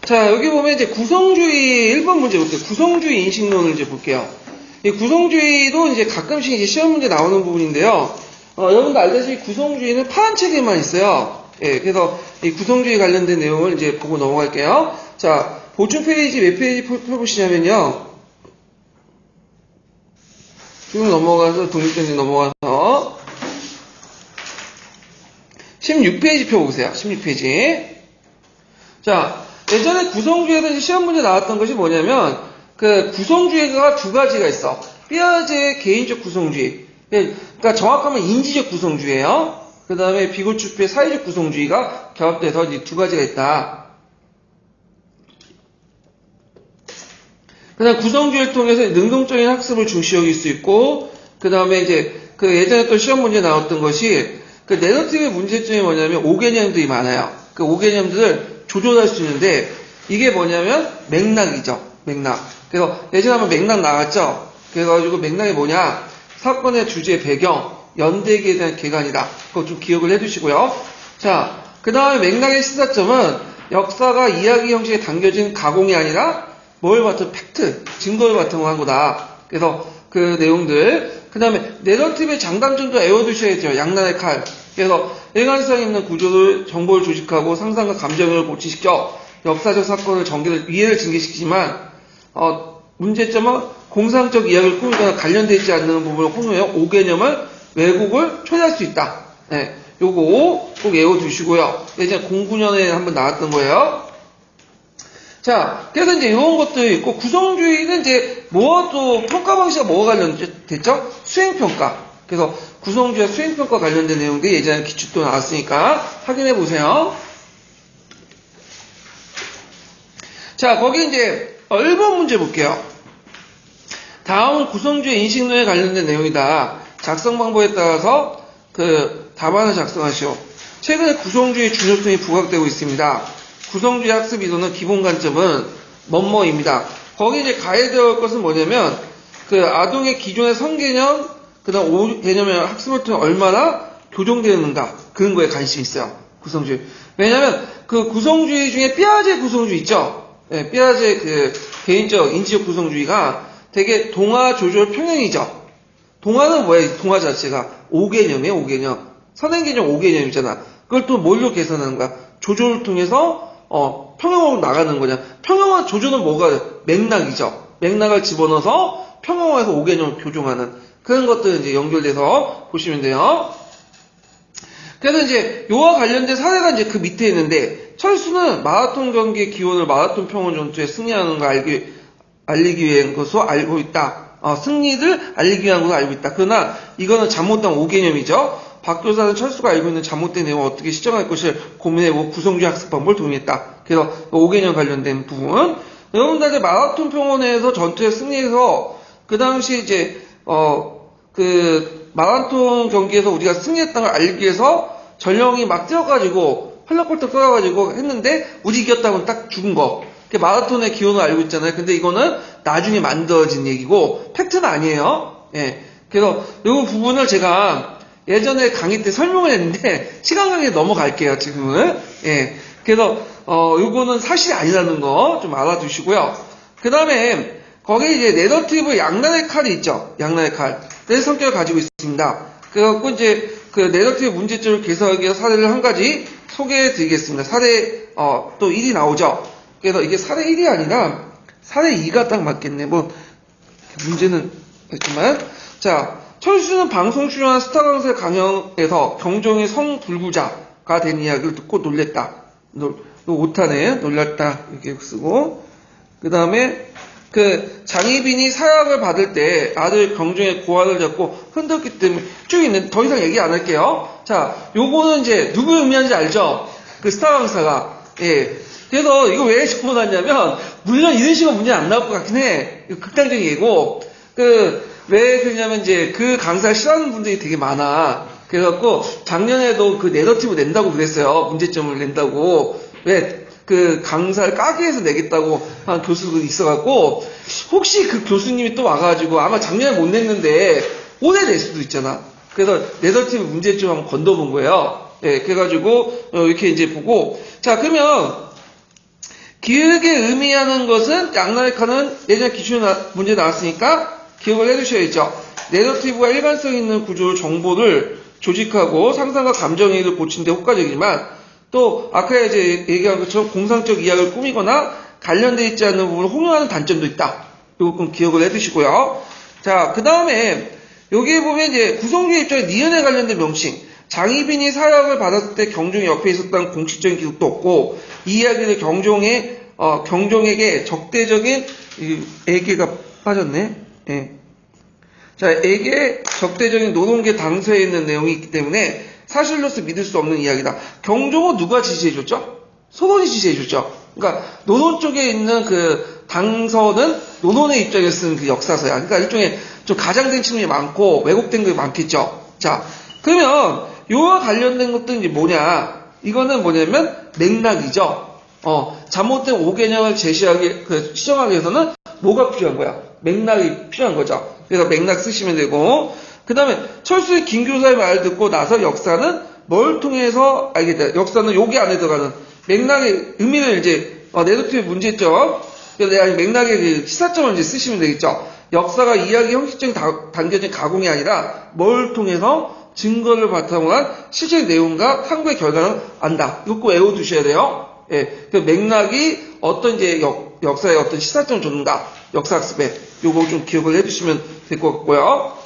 자, 여기 보면 이제 구성주의 1번 문제 볼게요. 구성주의 인식론을 이제 볼게요. 이 구성주의도 이제 가끔씩 이제 시험 문제 나오는 부분인데요. 여러분도 알다시피 구성주의는 파란 책에만 있어요. 예, 그래서 이 구성주의 관련된 내용을 이제 보고 넘어갈게요. 자, 보충 페이지 몇 페이지 펴보시냐면요. 쭉 넘어가서, 독립전쟁 넘어가서, 16페이지 펴보세요. 16페이지. 자, 예전에 구성주의에서 이제 시험 문제 나왔던 것이 뭐냐면, 그 구성주의가 두 가지가 있어. 삐아제의 개인적 구성주의. 그러니까 정확하면 인지적 구성주의예요. 그 다음에 비고추표의 사회적 구성주의가 결합돼서 이제 두 가지가 있다. 그 다음 구성주의를 통해서 능동적인 학습을 중시 여길 수 있고, 그 다음에 이제 그 예전에 또 시험 문제 나왔던 것이 그 내러티브의 문제점이 뭐냐면 5개념들이 많아요. 그 5개념들을 조절할 수 있는데 이게 뭐냐면 맥락이죠. 맥락. 그래서 예전에 한번 맥락 나왔죠. 그래가지고 맥락이 뭐냐? 사건의 주제, 배경, 연대기에 대한 개관이다. 그거 좀 기억을 해두시고요. 자, 그 다음에 맥락의 시사점은 역사가 이야기 형식에 담겨진 가공이 아니라 뭘 바탕, 팩트, 증거를 바탕으로 한 거다. 그래서 그 내용들. 그 다음에 내러티브의 장단점도 외워두셔야죠. 양날의 칼. 그래서 일관성 있는 구조를, 정보를 조직하고 상상과 감정을 고취시켜 역사적 사건을 이해를 증개시키지만, 문제점은 공상적 이야기를 꾸미거나 관련되어 있지 않는 부분을 꾸며요. 5개념을 왜곡을 초래할 수 있다. 네, 요거 꼭 외워두시고요. 예전에 09년에 한번 나왔던 거예요. 자, 그래서 이제 이런 것들이 있고, 구성주의는 이제 뭐와 또 평가 방식과 뭐가 관련됐죠? 수행평가. 그래서 구성주의와 수행평가 관련된 내용들이 예전에 기출도 나왔으니까 확인해 보세요. 자, 거기 이제 1번 문제 볼게요. 다음은 구성주의 인식론에 관련된 내용이다. 작성 방법에 따라서 그 답안을 작성하시오. 최근에 구성주의 준요성이 부각되고 있습니다. 구성주의 학습 이론의 기본 관점은 뭐뭐입니다. 거기 이제 가야 될 것은 뭐냐면 그 아동의 기존의 성개념, 그다음 5개념의 학습을 통해 얼마나 교정되는가 그런 거에 관심이 있어요. 구성주의. 왜냐면 그 구성주의 중에 삐아제 구성주의 있죠. 네, 삐아제 그 개인적 인지적 구성주의가 되게 동화 조절 평형이죠. 동화는 뭐야? 동화 자체가 5개념이에요. 5개념. 선행개념 5개념이잖아. 그걸 또 뭘로 계산하는 거야? 조절을 통해서 평형으로 나가는 거냐. 평형화 조절은 뭐가 맥락이죠. 맥락을 집어넣어서 평형화해서 5개념을 교정하는 그런 것들 이제 연결돼서 보시면 돼요. 그래서 이제 요와 관련된 사례가 이제 그 밑에 있는데 철수는 마라톤 경기의 기원을 마라톤 평원 전투에 승리하는 걸 알리기 위한 것으로 알고 있다. 승리를 알리기 위한 것으로 알고 있다. 그러나 이거는 잘못된 5개념이죠. 박 교사는 철수가 알고 있는 잘못된 내용을 어떻게 시정할 것을 고민해보고 구성주의 학습 방법을 도입했다. 그래서 5개념 관련된 부분. 여러분들 마라톤 평원에서 전투에 승리해서 그 당시 이제 그 마라톤 경기에서 우리가 승리했다는 걸 알기 위해서 전령이 막 뛰어가지고 헐렁벌떡 뛰어가지고 했는데 우리 이겼다고는 딱 죽은 거. 마라톤의 기원을 알고 있잖아요. 근데 이거는 나중에 만들어진 얘기고 팩트는 아니에요. 예. 그래서 이 부분을 제가 예전에 강의 때 설명을 했는데 시간 관계에 넘어갈게요. 지금은. 예. 그래서 이거는 사실이 아니라는 거 좀 알아두시고요. 그 다음에 거기에 이제 내러티브 양날의 칼이 있죠. 양날의 칼. 내 성격을 가지고 있습니다. 그래갖고 이제 그 내러티브 문제점을 개선하기 위해서 사례를 한 가지 소개해 드리겠습니다. 사례 또 1이 나오죠. 그래서 이게 사례 1이 아니라 사례 2가 딱 맞겠네. 뭐 문제는 했지만 자, 철수는 방송 출연한 스타 강사의 강연에서 경종의 성불구자가 된 이야기를 듣고 놀랬다. 오타네. 놀랐다. 이렇게 쓰고 그 다음에 그 장희빈이 사약을 받을 때 아들 경종의 고환을 잡고 흔들었기 때문에 쭉 있는 더 이상 얘기 안 할게요. 자, 요거는 이제 누구 의미하는지 알죠? 그 스타 강사가. 예. 그래서 이거 왜 적어놨냐면 물론 이런 식으로 문제 안 나올 것 같긴 해. 극단적인 얘기고 왜 그러냐면 이제 그 강사를 싫어하는 분들이 되게 많아. 그래갖고 작년에도 그 내러티브 낸다고 그랬어요. 문제점을 낸다고. 왜 그 강사를 까기 위해서 내겠다고 한 교수가 있어갖고 혹시 그 교수님이 또 와가지고 아마 작년에 못 냈는데 올해 낼 수도 있잖아. 그래서 내러티브 문제점 한번 건너본 거예요. 예, 그래가지고 이렇게 이제 보고 자 그러면 기울게 의미하는 것은 양날의 칸은 예전 기출 문제 나왔으니까 기억을 해두셔야죠. 내러티브와 일관성 있는 구조로 정보를 조직하고 상상과 감정의를 고친 데 효과적이지만 또 아까 이제 얘기한 것처럼 공상적 이야기를 꾸미거나 관련되어 있지 않는 부분을 홍용하는 단점도 있다. 이거 꼭 기억을 해두시고요. 자, 그 다음에 여기에 보면 이제 구성주의 입장에 니은에 관련된 명칭. 장희빈이 사약을 받았을 때 경종이 옆에 있었다는 공식적인 기록도 없고 이 이야기를 경종에게 적대적인 애계가 빠졌네. 예. 자, 애계 적대적인 노동계 당서에 있는 내용이 있기 때문에 사실로서 믿을 수 없는 이야기다. 경종은 누가 지시해줬죠? 소론이 지시해줬죠. 그러니까 노론 쪽에 있는 그 당서는 노론의 입장에서 쓴 그 역사서야. 그러니까 일종의 좀 가장된 측면이 많고 왜곡된 게 많겠죠. 자, 그러면 요와 관련된 것들은 이제 뭐냐? 이거는 뭐냐면 맥락이죠. 잘못된 오개념을 시정하기 위해서는 뭐가 필요한 거야? 맥락이 필요한 거죠. 그래서 맥락 쓰시면 되고, 그 다음에 철수의 김교사의 말을 듣고 나서 역사는 뭘 통해서 알게 돼? 역사는 여기 안에 들어가는 맥락의 의미를 이제 내러티브의 문제점, 그래서 맥락의 그 시사점을 이제 쓰시면 되겠죠. 역사가 이야기 형식적인 단계적인 가공이 아니라 뭘 통해서 증거를 바탕으로 한 실제 내용과 탐구의 결과를 안다. 이거 꼭 외워두셔야 돼요. 예, 그 맥락이 어떤 이제 역사의 어떤 시사점을 줬는가. 역사학습에 요거 좀 기억을 해두시면 될 것 같고요.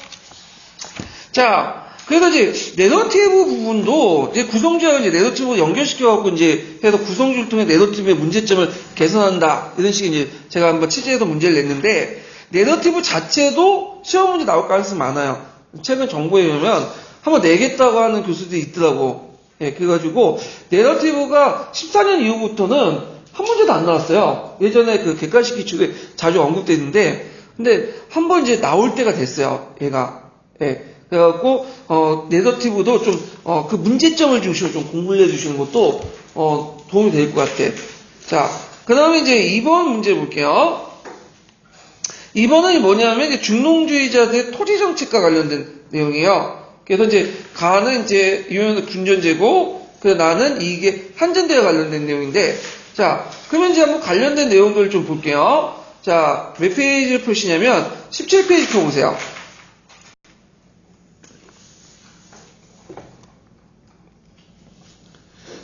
자, 그래서 이제 내러티브 부분도 이제 구성주와 이제 내러티브 연결시켜갖고 이제 해서 구성주를 통해 내러티브의 문제점을 개선한다. 이런 식의 이제 제가 한번 취재해서 문제를 냈는데 내러티브 자체도 시험 문제 나올 가능성이 많아요. 최근 정보에 보면 한번 내겠다고 하는 교수들이 있더라고. 예, 그래가지고 내러티브가 14년 이후부터는 한 문제도 안 나왔어요. 예전에 그 객관식 기출에 자주 언급됐는데, 근데 한 번 이제 나올 때가 됐어요. 얘가. 예. 그래갖고, 내러티브도 좀, 그 문제점을 중심으로 좀 공부를 해주시는 것도, 도움이 될 것 같아. 자, 그 다음에 이제 2번 문제 볼게요. 2번은 뭐냐면, 이제 중농주의자들의 토지정책과 관련된 내용이에요. 그래서 이제, 가는 이제, 유형은 군전제고, 나는 이게 한전대와 관련된 내용인데, 자, 그러면 이제 한번 관련된 내용들을 좀 볼게요. 자, 몇 페이지를 펴시냐면 17페이지 펴보세요.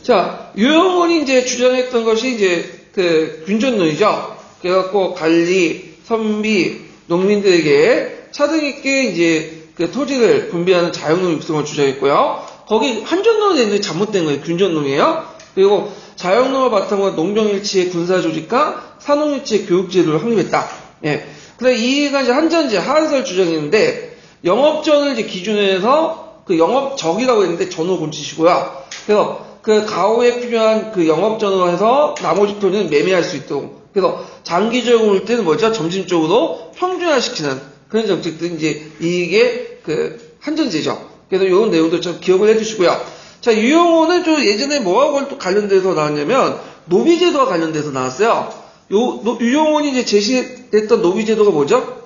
자, 유영원이 이제 주장했던 것이 이제 그 균전론이죠. 그래갖고 관리, 선비, 농민들에게 차등 있게 이제 그 토지를 분배하는 자유농 육성을 주장했고요. 거기 한전론에 있는 잘못된 거예요. 균전론이에요. 그리고 자영농을 바탕으로 농경일치의 군사조직과 산업일치의 교육제도를 확립했다. 예. 그래서 이가 이제 한전제, 하한설 주장이었는데, 영업전을 이제 기준으로 해서 그 영업적이라고 했는데 전후 본치시고요. 그래서 그 가오에 필요한 그 영업전으로 해서 나머지 토지는 매매할 수 있도록. 그래서 장기적으로 올 때는 뭐죠? 점진적으로 평준화시키는 그런 정책들이 이제 이게 그 한전제죠. 그래서 이런 내용도 좀 기억을 해주시고요. 자, 유영호는 좀 예전에 뭐하고 또 관련돼서 나왔냐면, 노비제도와 관련돼서 나왔어요. 유영호이 이제 제시했던 노비제도가 뭐죠?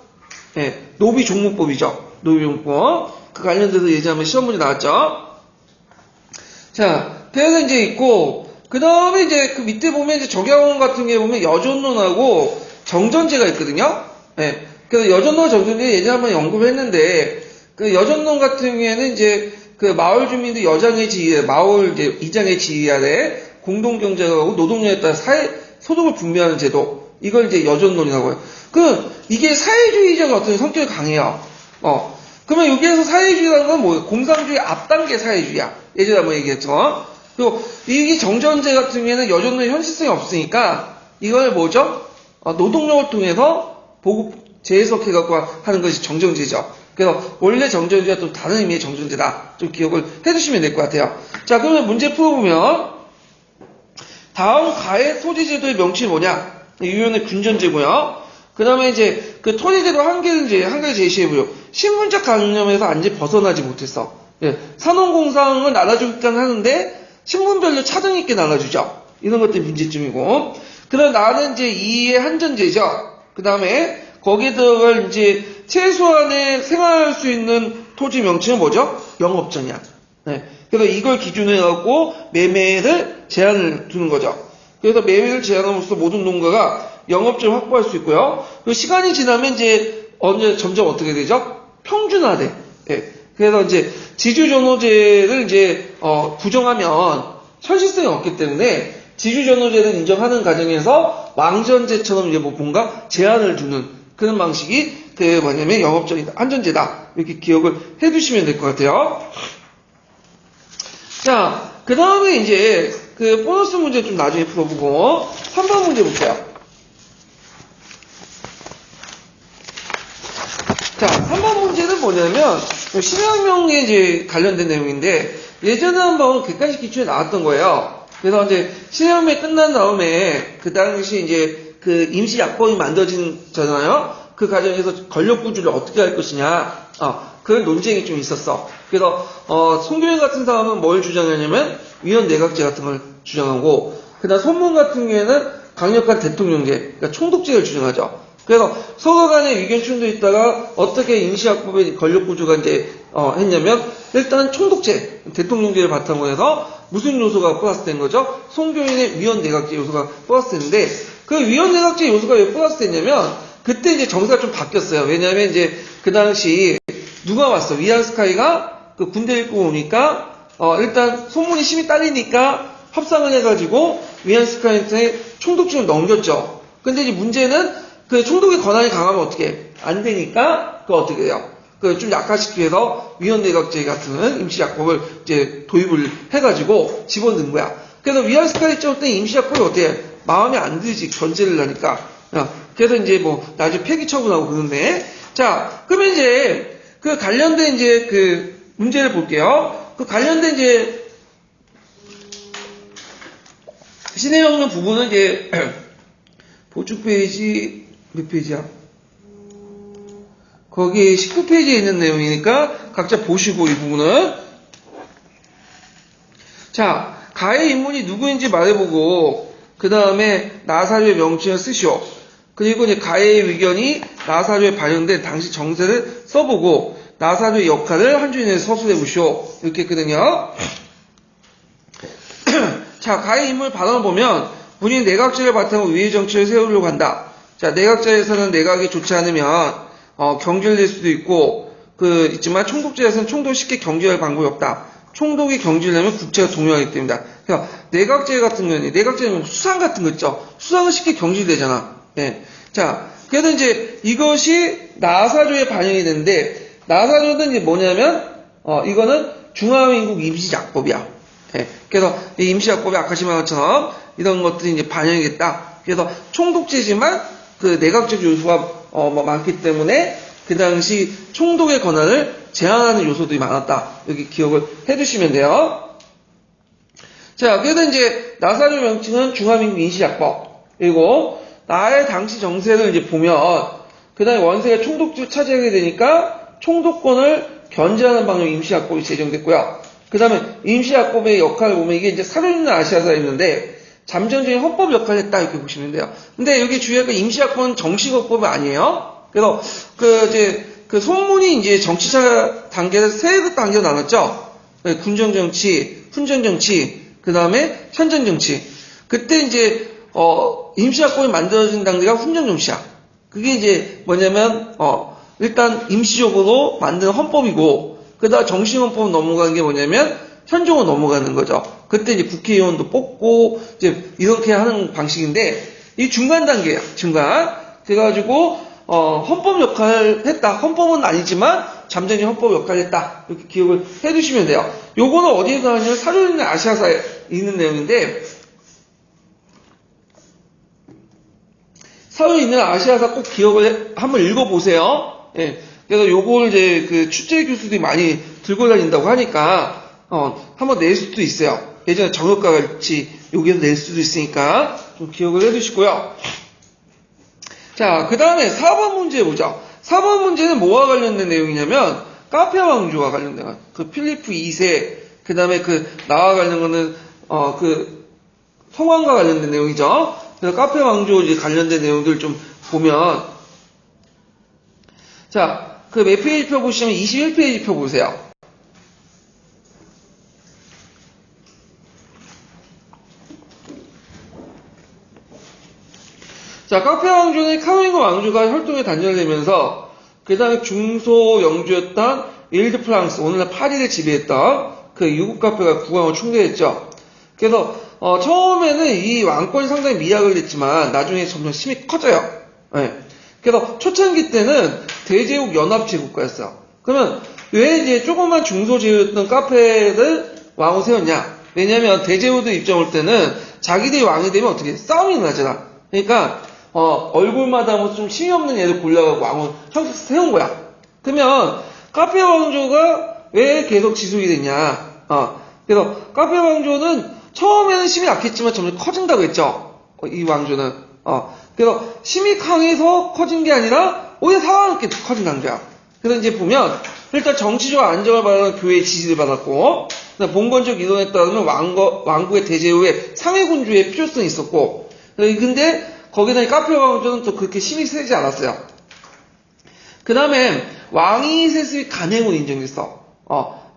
예, 노비종목법이죠. 노비종목법. 그 관련돼서 예전에 한번 시험 문제 나왔죠? 자, 그래서 이제 있고, 그 다음에 이제 그 밑에 보면 이제 적양원 같은 게 보면 여전론하고 정전제가 있거든요? 예. 그래서 여전론과 정전제 예전에 한번 언급을 했는데, 그 여전론 같은 경우에는 이제 그 마을 주민들 여장의 지위, 마을 이제 이장의 지위 아래 공동경제하고 노동력에 따라 소득을 분배하는 제도. 이걸 이제 여전론이라고 해요. 이게 사회주의적 어떤 성격이 강해요. 그러면 여기에서 사회주의라는 건 뭐예요? 공산주의 앞단계 사회주의야. 예전에 한번 얘기했죠. 그리고 이게 정전제 같은 경우에는 여전론의 현실성이 없으니까 이걸 뭐죠? 노동력을 통해서 보급 재해석해갖고 하는 것이 정전제죠. 그래서 원래 정전제와 또 다른 의미의 정전제다. 좀 기억을 해두시면 될 것 같아요. 자, 그러면 문제 풀어보면 다음 가해 토지제도의 명칭이 뭐냐? 유형의 균전제고요. 그 다음에 이제 그 토지제도 한계를 이제 한 가지 제시해보요. 신분적 관념에서 안지 벗어나지 못했어. 예, 산업공상을 나눠주겠다는 하는데 신분별로 차등 있게 나눠주죠. 이런 것들이 문제점이고. 그 다음 나는 이제 2의 한전제죠. 그 다음에 거기에 들어갈 이제 최소한의 생활할 수 있는 토지 명칭은 뭐죠? 영업전이야. 네. 그래서 이걸 기준으로 해갖고 매매를 제한을 두는 거죠. 그래서 매매를 제한함으로써 모든 농가가 영업점을 확보할 수 있고요. 그 시간이 지나면 이제 점점 어떻게 되죠? 평준화돼. 예. 그래서 이제 지주전호제를 이제 부정하면 현실성이 없기 때문에 지주전호제를 인정하는 과정에서 왕전제처럼 이제 뭔가 제한을 두는 그런 방식이 뭐냐면 영업적인 안전제다. 이렇게 기억을 해두시면 될 것 같아요. 자, 그 다음에 이제 그 보너스 문제 좀 나중에 풀어보고 3번 문제 볼게요. 자, 3번 문제는 뭐냐면 신현명에 이제 관련된 내용인데 예전에 한번 객관식 기출에 나왔던 거예요. 그래서 이제 신현명 끝난 다음에 그 당시 이제 그 임시 약법이 만들어지잖아요. 그 과정에서 권력 구조를 어떻게 할 것이냐, 그런 논쟁이 좀 있었어. 그래서 송교행 같은 사람은 뭘 주장하냐면 위헌 내각제 같은 걸 주장하고, 그다음 손문 같은 경우에는 강력한 대통령제, 그러니까 총독제를 주장하죠. 그래서 서로 간에 의견 충돌이 있다가 어떻게 임시약법의 권력 구조가 이제 했냐면 일단 총독제, 대통령제를 바탕으로 해서 무슨 요소가 플러스 된 거죠? 송교행의 위헌 내각제 요소가 플러스 됐는데, 그 위헌 내각제 요소가 왜 플러스 됐냐면 그때 이제 정세가 좀 바뀌었어요. 왜냐하면 이제 그 당시 누가 왔어? 위안스카이가 그 군대 입고 오니까 일단 소문이 힘이 딸리니까 협상을 해가지고 위안스카이한테 총독직을 넘겼죠. 근데 이제 문제는 그 총독의 권한이 강하면 어떻게 안 되니까 그거 어떻게 돼요? 그 좀 약화시키기 위해서 위헌내각제 같은 임시약법을 이제 도입을 해가지고 집어넣은 거야. 그래서 위안스카이 쪽 때 임시약법이 어때? 마음에 안 들지, 견제를 하니까. 그래서 이제 뭐 나중에 폐기 처분하고 그러는데, 자, 그러면 이제 그 관련된 이제 그 문제를 볼게요. 그 관련된 이제 신해영론 부분은 이제 보충 페이지 몇 페이지야? 거기 19페이지에 있는 내용이니까 각자 보시고 이 부분은. 자, 가해 인물이 누구인지 말해보고 그 다음에 나사료의 명칭을 쓰시오. 그리고 이제 가해의 의견이 나사료에 반영된 당시 정세를 써보고 나사료의 역할을 한 줄 이내에 서술해보시오. 이렇게 했거든요. 자, 가해 인물 발언을 보면 본인 내각제를 바탕으로 위해 정치를 세우려고 한다. 자, 내각제에서는 내각이 좋지 않으면 경질될 수도 있고 있지만 총독제에서는 총독을 쉽게 경질할 방법이 없다. 총독이 경질되면 국제가 동요하기 때문이다. 그러니까 내각제 같은 경우는 내각제는 수상 같은 거 있죠. 수상은 쉽게 경질되잖아. 네. 자, 그래서 이제 이것이 나사조에 반영이 되는데 나사조는 이제 뭐냐면 이거는 중화민국 임시작법이야. 네. 그래서 이 임시작법이 아까 말한 것처럼 이런 것들이 이제 반영이 됐다. 그래서 총독제지만 그 내각적 요소가 많기 때문에 그 당시 총독의 권한을 제한하는 요소들이 많았다. 여기 기억을 해두시면 돼요. 자, 그래서 이제 나사조 명칭은 중화민국 임시작법. 그리고 나의 당시 정세를 이제 보면 그 다음에 원세가 총독직을 차지하게 되니까 총독권을 견제하는 방향 임시약법이 제정됐고요. 그 다음에 임시약법의 역할을 보면 이게 이제 사료있는 아시아사에 있는데 잠정적인 헌법 역할을 했다 이렇게 보시면 돼요. 근데 여기 주의할 건 임시약법은 정식헌법이 아니에요. 그래서 그 소문이 이제 정치자 단계를 세 단계로 나눴죠. 군정정치, 훈정정치, 그 다음에 현정정치. 그때 이제 임시약법이 만들어진 단계가 훈정정치야. 그게 이제 뭐냐면 일단 임시적으로 만든 헌법이고 그 다음 정식헌법 넘어가는 게 뭐냐면 현종으로 넘어가는 거죠. 그때 이제 국회의원도 뽑고 이제 이렇게 하는 방식인데 이 중간 단계야. 중간. 그래가지고 헌법 역할을 했다. 헌법은 아니지만 잠정적 헌법 역할을 했다. 이렇게 기억을 해두시면 돼요. 요거는 어디에 나오냐면 사료있는 아시아사에 있는 내용인데 사료있는 아시아사 꼭 기억을 한번 읽어보세요. 예. 그래서 요걸 이제 그 출제 교수들이 많이 들고 다닌다고 하니까 한번 낼 수도 있어요. 예전에 정역과 같이 여기에서 낼 수도 있으니까 좀 기억을 해두시고요. 자, 그 다음에 4번 문제 보자. 4번 문제는 뭐와 관련된 내용이냐면 카페 왕조와 관련된 거. 그 필리프 2세 그 다음에 나와 관련된 거는 그 성왕과 관련된 내용이죠. 그래서 카페 왕조 이제 관련된 내용들 좀 보면 자, 그 몇 페이지 표 보시면 21페이지 표 보세요. 자, 카페 왕조는 카로링거 왕조가 혈통에 단절되면서 그 다음에 중소 영주였던 일드 프랑스, 오늘날 파리를 지배했던 그 유국 카페가 국왕을 충돌했죠. 그래서 처음에는 이 왕권이 상당히 미약을 했지만 나중에 점점 힘이 커져요. 네. 그래서 초창기 때는 대제국 연합제국가였어요. 그러면 왜 이제 조그만 중소제국이었던 카페를 왕으로 세웠냐? 왜냐면 대제국들 입장 올 때는 자기들이 왕이 되면 어떻게 싸움이 나잖아. 그러니까 얼굴마다 뭐 좀 힘이 없는 애들 골라가지고 왕으로 세운 거야. 그러면 카페 왕조가 왜 계속 지속이 됐냐? 그래서 카페 왕조는 처음에는 힘이 약했지만 점점 커진다고 했죠. 이 왕조는. 그래서 힘이 강해서 커진 게 아니라 오히려 살아남게 커진 왕조야. 그래서 이제 보면 일단 정치적 안정을 받아서 교회의 지지를 받았고, 봉건적 이론에 따르면 왕국의 대제후에 상해군주의 필요성이 있었고, 근데 거기다 카페 왕조는 또 그렇게 힘이 세지 않았어요. 그 다음에 왕위 세습이 간행으로 인정됐어.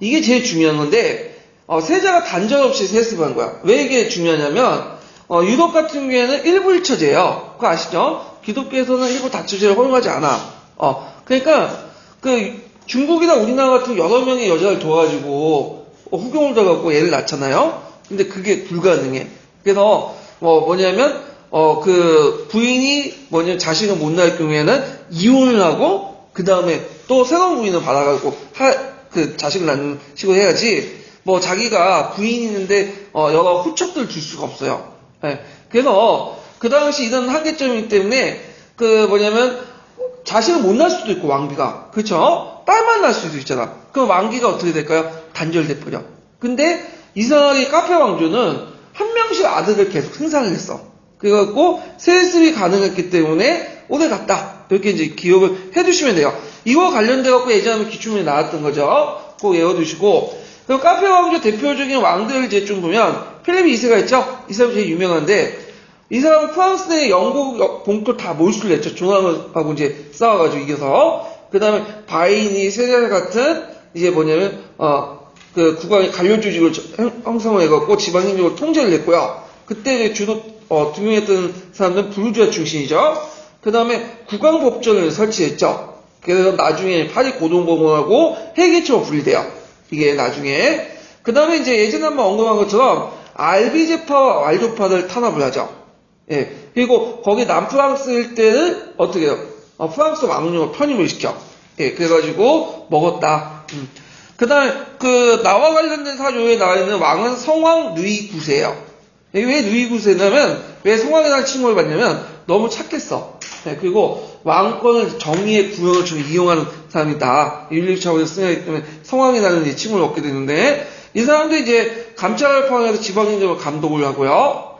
이게 제일 중요한 건데, 세자가 단절 없이 세습한 거야. 왜 이게 중요하냐면, 유독 같은 경우에는 일부일처제예요. 그거 아시죠? 기독교에서는 일부 다처제를 허용하지 않아. 그러니까 중국이나 우리나라 같은 여러 명의 여자를 도와가지고 후경을 둬갖고 애를 낳잖아요. 근데 그게 불가능해. 그래서 뭐냐면 부인이 자식을 못 낳을 경우에는 이혼을 하고 그 다음에 또 새로운 부인을 받아가지고 자식을 낳는 식으로 해야지. 자기가 부인이 있는데 여러 후척들을 줄 수가 없어요. 네. 그래서 그 당시 이런 한계점이기 때문에 자식을 못 낳을 수도 있고 왕비가 그렇죠? 딸만 낳을 수도 있잖아. 그럼 왕기가 어떻게 될까요? 단절돼 버려. 근데 이상하게 카페 왕조는 한 명씩 아들을 계속 생산을 했어. 그래갖고 세습이 가능했기 때문에 오래 갔다. 이렇게 이제 기억을 해두시면 돼요. 이거 관련돼갖고 예전에 기출문에 나왔던 거죠. 꼭 외워두시고. 그리고 카페 왕조 대표적인 왕들을 이제 좀 보면 필립 2세가 있죠. 이 사람이 제일 유명한데 이 사람은 프랑스 내 영국 본토 다 몰수를 했죠. 중앙하고 이제 싸워가지고 이겨서. 그 다음에 바이니, 세자 같은 이제 국왕의 관료 조직을 형성을 해갖고 지방행정을 통제를 했고요. 그때 주로 등용했던 사람들은 부르주아 출신이죠. 그 다음에 국왕법전을 설치했죠. 그래서 나중에 파리 고등법원하고 회계처로 분리돼요. 이게 나중에. 그 다음에 이제 예전에 한번 언급한 것처럼 알비제파와 왈도파를 탄압을 하죠. 예. 그리고 거기 남프랑스일 때는 어떻게 해요? 프랑스 왕령을 편입을 시켜. 예. 그래가지고 먹었다. 그 다음에 나와 관련된 사료에 나와 있는 왕은 성왕 루이 9세예요. 왜 루이 9세냐면 왜 성왕에 대한 칭호를 받냐면 너무 착했어. 예. 그리고 왕권을 정의의 구현을 좀 이용하는 사람이다. 윤리 차원에서 쓰기 때문에 성왕이라는 칭호를 얻게 되는데 이 사람도 이제 감찰을 포함해서 지방행정을 감독을 하고요.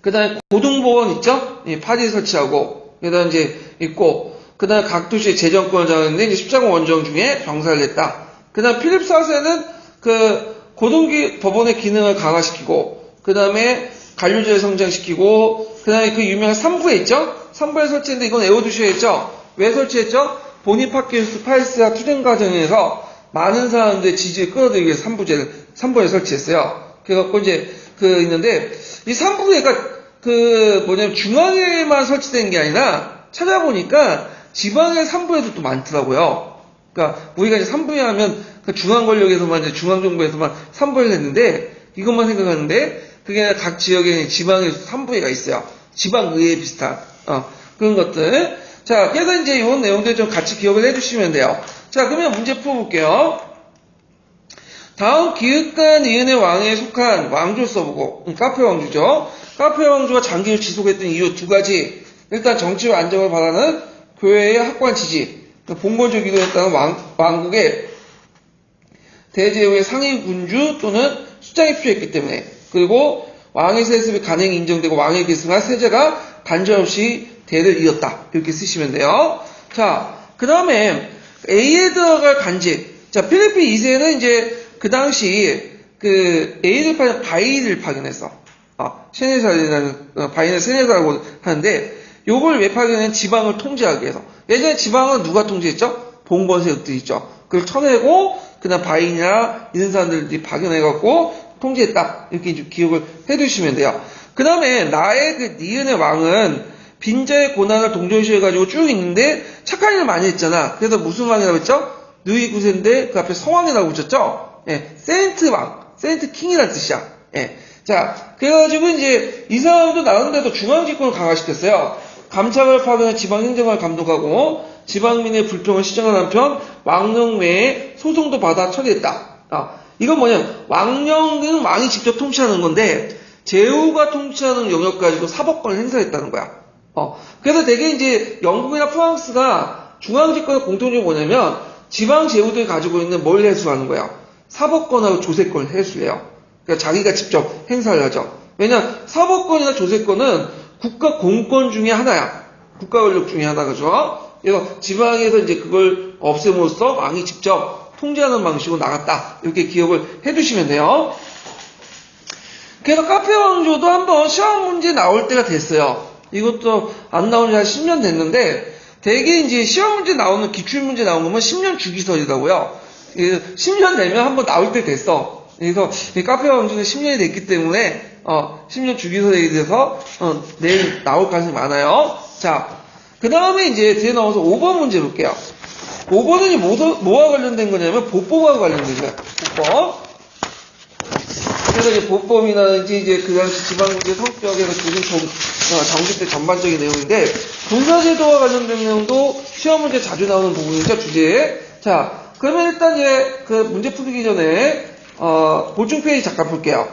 그 다음에 고등법원 있죠? 예, 파리에 설치하고, 그 다음에 이제 있고, 그 다음에 각 도시의 재정권을 잡았는데, 이제 십자군 원정 중에 병사를 냈다. 그 다음에 필립 4세는 법원의 기능을 강화시키고, 그 다음에 관료제를 성장시키고, 그 다음에 유명한 삼부에 있죠? 삼부에 설치했는데, 이건 외워두셔야겠죠? 왜 설치했죠? 보니파키우스 8세와 투쟁 과정에서 많은 사람들의 지지를 끌어들이기 위해서 삼부에 설치했어요. 그래갖고 이제, 있는데, 이 삼부회가 중앙에만 설치된 게 아니라 찾아보니까 지방의 삼부회도 또 많더라고요. 그러니까 우리가 이제 삼부회 하면 중앙 권력에서만 이제 중앙정부에서만 삼부회를 했는데 이것만 생각하는데 그게 아니라 각 지역에 지방에 삼부회가 있어요. 지방의회 비슷한 그런 것들. 자, 그래서 이제 이런 내용들 좀 같이 기억을 해주시면 돼요. 자, 그러면 문제 풀어볼게요. 다음 기읒과 니은의 왕에 속한 왕조 써보고 카페 왕조죠. 카페 왕조가 장기를 지속했던 이유 두 가지. 일단 정치와 안정을 바라는 교회의 확고한 지지, 봉건적 이론에 따른 왕국의 대제후의 상위 군주 또는 수장이 필요했기 때문에, 그리고 왕의 세습이 간행이 인정되고 왕의 계승한 세자가 단절 없이 대를 이었다. 이렇게 쓰시면 돼요. 자, 그 다음에 A에 들어갈 간직. 자, 필리프 2세는 이제 그 당시 A를 파견 바인을 파견했어. 세네살이라는 바인을 세네살이라고 하는데 요걸 왜 파견했냐면 지방을 통제하기 위해서. 예전에 지방은 누가 통제했죠? 봉건 세력들이 있죠. 그걸 쳐내고 그다음 바인이나 이런 사람들이 파견해갖고 통제했다. 이렇게 좀 기억을 해두시면 돼요. 그 다음에 나의 그 니은의 왕은 빈자의 고난을 동정시해가지고 쭉 있는데 착한 일을 많이 했잖아. 그래서 무슨 왕이라고 했죠? 누이 9세인데 그 앞에 성왕이라고 붙였죠? 예, 세인트 왕, 세인트 킹이라는 뜻이야. 예. 자, 그래가지고 이제 이 사람도 나름대로 중앙집권을 강화시켰어요. 감찰을 파견해 지방행정을 감독하고 지방민의 불평을 시정한 한편 왕령 외에 소송도 받아 처리했다. 이건 뭐냐면 왕령은 왕이 직접 통치하는 건데 제후가 통치하는 영역 가지고 사법권을 행사했다는 거야. 그래서 되게 이제 영국이나 프랑스가 중앙집권의 공통점이 뭐냐면 지방 제후들이 가지고 있는 뭘 해수하는 거야? 사법권하고 조세권을 해수해요. 그러니까 자기가 직접 행사를 하죠. 왜냐면 사법권이나 조세권은 국가 공권 중에 하나야. 국가 권력 중에 하나죠. 그래서 지방에서 이제 그걸 없앰으로써 왕이 직접 통제하는 방식으로 나갔다. 이렇게 기억을 해두시면 돼요. 그래서 카페 왕조도 한번 시험 문제 나올 때가 됐어요. 이것도 안 나온 지 한 10년 됐는데, 대개 이제 시험 문제 나오는, 기출문제 나오는 거면 10년 주기설이라고요. 10년 되면 한번 나올 때 됐어. 그래서 이 카페 왕조는 10년이 됐기 때문에, 10년 주기설에 대해서, 내일 나올 가능성이 많아요. 자, 그 다음에 이제 뒤에 나와서 5번 문제 볼게요. 5번은 뭐와 관련된 거냐면, 보법과 관련된 거야. 보법. 그래서 이제 보법이나 이제 그 당시 지방문제 성격에서 조금 정기 때 전반적인 내용인데, 군사제도와 관련된 내용도 시험 문제 자주 나오는 부분이죠, 주제에. 자, 그러면 일단 이제 그 문제 풀기 전에, 보충 페이지 잠깐 볼게요.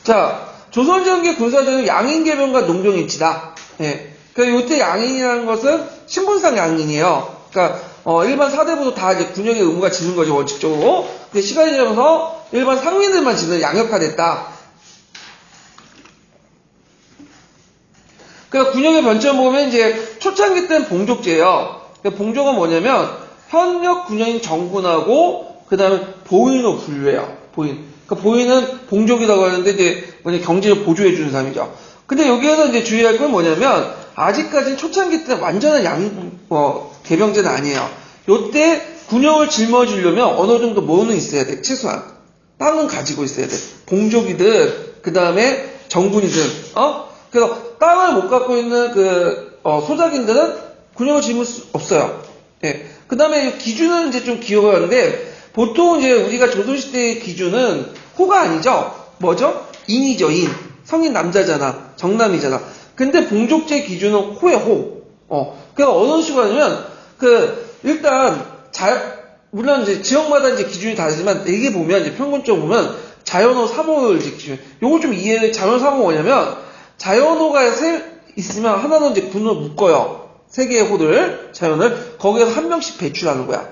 자, 조선전기 군사제도는 양인계병과 농경일치다. 예. 그러니까 요때 양인이라는 것은 신분상 양인이에요. 그러니까, 일반 사대부도 다 이제 군역의 의무가 지는 거죠, 원칙적으로. 근데 시간이 지나면서 일반 상민들만 지는 양역화됐다. 그러니까 군역의 변迁보면 이제 초창기 때는 봉족제예요. 그러니까 봉족은 뭐냐면 현역 군역인 정군하고 그 다음에 보인으로 분류해요. 보인. 그러니까 보인은 봉족이라고 하는데 이제 뭐냐 경제를 보조해 주는 사람이죠. 근데 여기에서 이제 주의할 건 뭐냐면 아직까지는 초창기 때는 완전한 개병제는 아니에요. 요때 군역을 짊어지려면 어느 정도 뭐는 있어야 돼. 최소한 땅은 가지고 있어야 돼. 봉족이든 그 다음에 정군이든 그래서 땅을 못 갖고 있는 그 소작인들은 군역을 짊을 수 없어요. 예. 그 다음에 기준은 이제 좀 기억을 하는데 보통 이제 우리가 조선시대의 기준은 호가 아니죠. 뭐죠? 인이죠. 인. 성인 남자잖아. 정남이잖아. 근데 봉족제 기준은 호예요. 호. 그래서 어느 식으로 하냐면 일단 물론 이제 지역마다 이제 기준이 다르지만 이게 보면 이제 평균적으로 보면 자연호 3호를 이제 기준. 요거 좀 이해해. 자연호 3호 뭐냐면 자연호가 있으면 하나는 이제 군으로 묶어요. 세 개의 호들, 자연을 거기에서 한 명씩 배출하는 거야.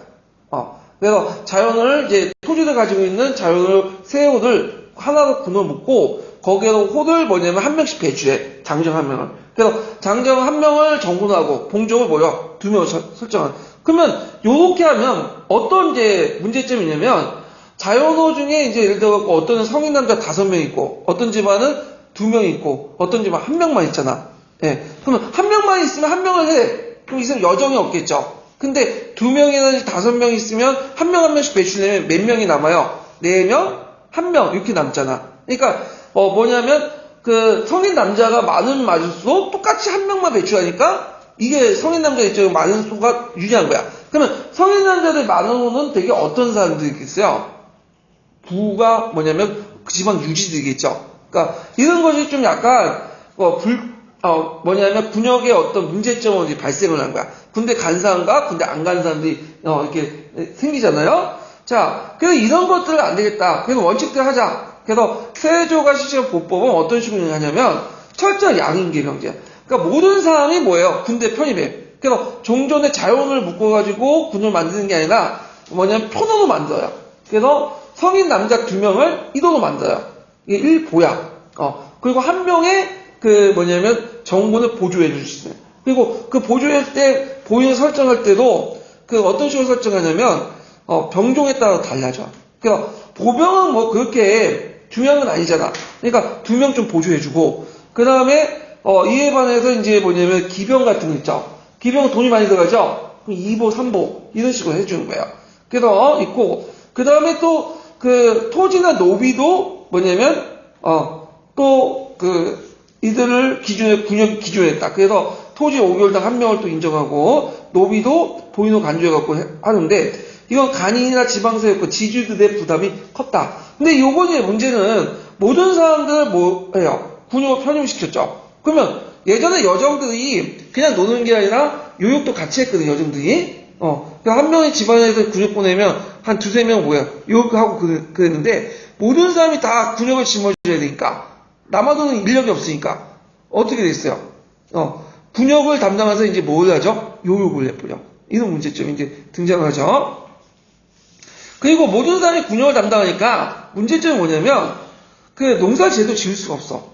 그래서 자연을 이제 토지를 가지고 있는 자연을 세 호들 하나로 군으로 묶고 거기에서 호들 뭐냐면 한 명씩 배출해. 장정 한 명을. 그래서 장정 한 명을 정군하고 봉족을 뭐요? 2명을 설정한. 그러면 요렇게 하면 어떤 이제 문제점이 있냐면 자연호 중에 이제 예를 들어 어떤 성인 남자 5명 있고 어떤 집안은 2명 있고 어떤 집안 1명만 있잖아. 예. 그러면 1명만 있으면 1명을 해. 그럼 있으면 여정이 없겠죠. 근데 2명이나 5명 있으면 1명 1명씩 배출하면 몇 명이 남아요? 4명? 1명 이렇게 남잖아. 그러니까 뭐냐면 그 성인 남자가 많으면 많을수록 똑같이 1명만 배출하니까 이게 성인 남자 입장에 많은 수가 유리한 거야. 그러면 성인 남자들 많은 호는 되게 어떤 사람들이 있겠어요? 부가 뭐냐면 그 집안 유지들이겠죠. 그러니까 이런 것이 좀 약간 뭐냐면 군역의 어떤 문제점이 발생을 한 거야. 군대 간 사람과 군대 안 간 사람들이 이렇게 생기잖아요. 자, 그래서 이런 것들은 안 되겠다. 그래서 원칙대로 하자. 그래서 세조가 실시한 보법은 어떤 식으로 하냐면 철저한 양인계병제야. 그러니까 모든 사람이 뭐예요? 군대 편입해. 그래서 종전에 자연을 묶어가지고 군을 만드는 게 아니라 뭐냐면 편으로 만들어요. 그래서 성인 남자 2명을 1호로 만들어요. 이게 1보야. 그리고 한 명의 뭐냐면 정군을 보조해 줄 수 있어요. 그리고 그 보조할 때 보인을 설정할 때도 어떤 식으로 설정하냐면 병종에 따라 달라져. 그래서 보병은 뭐 그렇게 중요한 건 아니잖아. 그러니까 2명 좀 보조해주고 그 다음에 이에 반해서 이제 뭐냐면 기병 같은 거 있죠. 기병은 돈이 많이 들어가죠. 그럼 2보, 3보 이런 식으로 해주는 거예요. 그래서 있고 그 다음에 또 토지나 노비도 뭐냐면 또 이들을 군역이 기준했다. 그래서 토지 5개월당 1명을 또 인정하고 노비도 본인으로 간주해갖고 하는데 이건 간인이나 지방세였고 지주들의 부담이 컸다. 근데 요번에 문제는 모든 사람들을 뭐 해요? 군역을 편입시켰죠. 그러면 예전에 여정들이 그냥 노는 게 아니라 요역도 같이 했거든요, 여정들이. 그러니까 한 명이 집안에서 군역 보내면 한 두세 명 뭐야, 요역하고 그랬는데 모든 사람이 다 군역을 짊어져야 되니까 남아도는 인력이 없으니까 어떻게 됐어요? 군역을 담당해서 이제 뭘 하죠? 요역을 내버려. 이런 문제점이 이제 등장하죠. 그리고 모든 사람이 군역을 담당하니까 문제점이 뭐냐면 농사 제도 지을 수가 없어.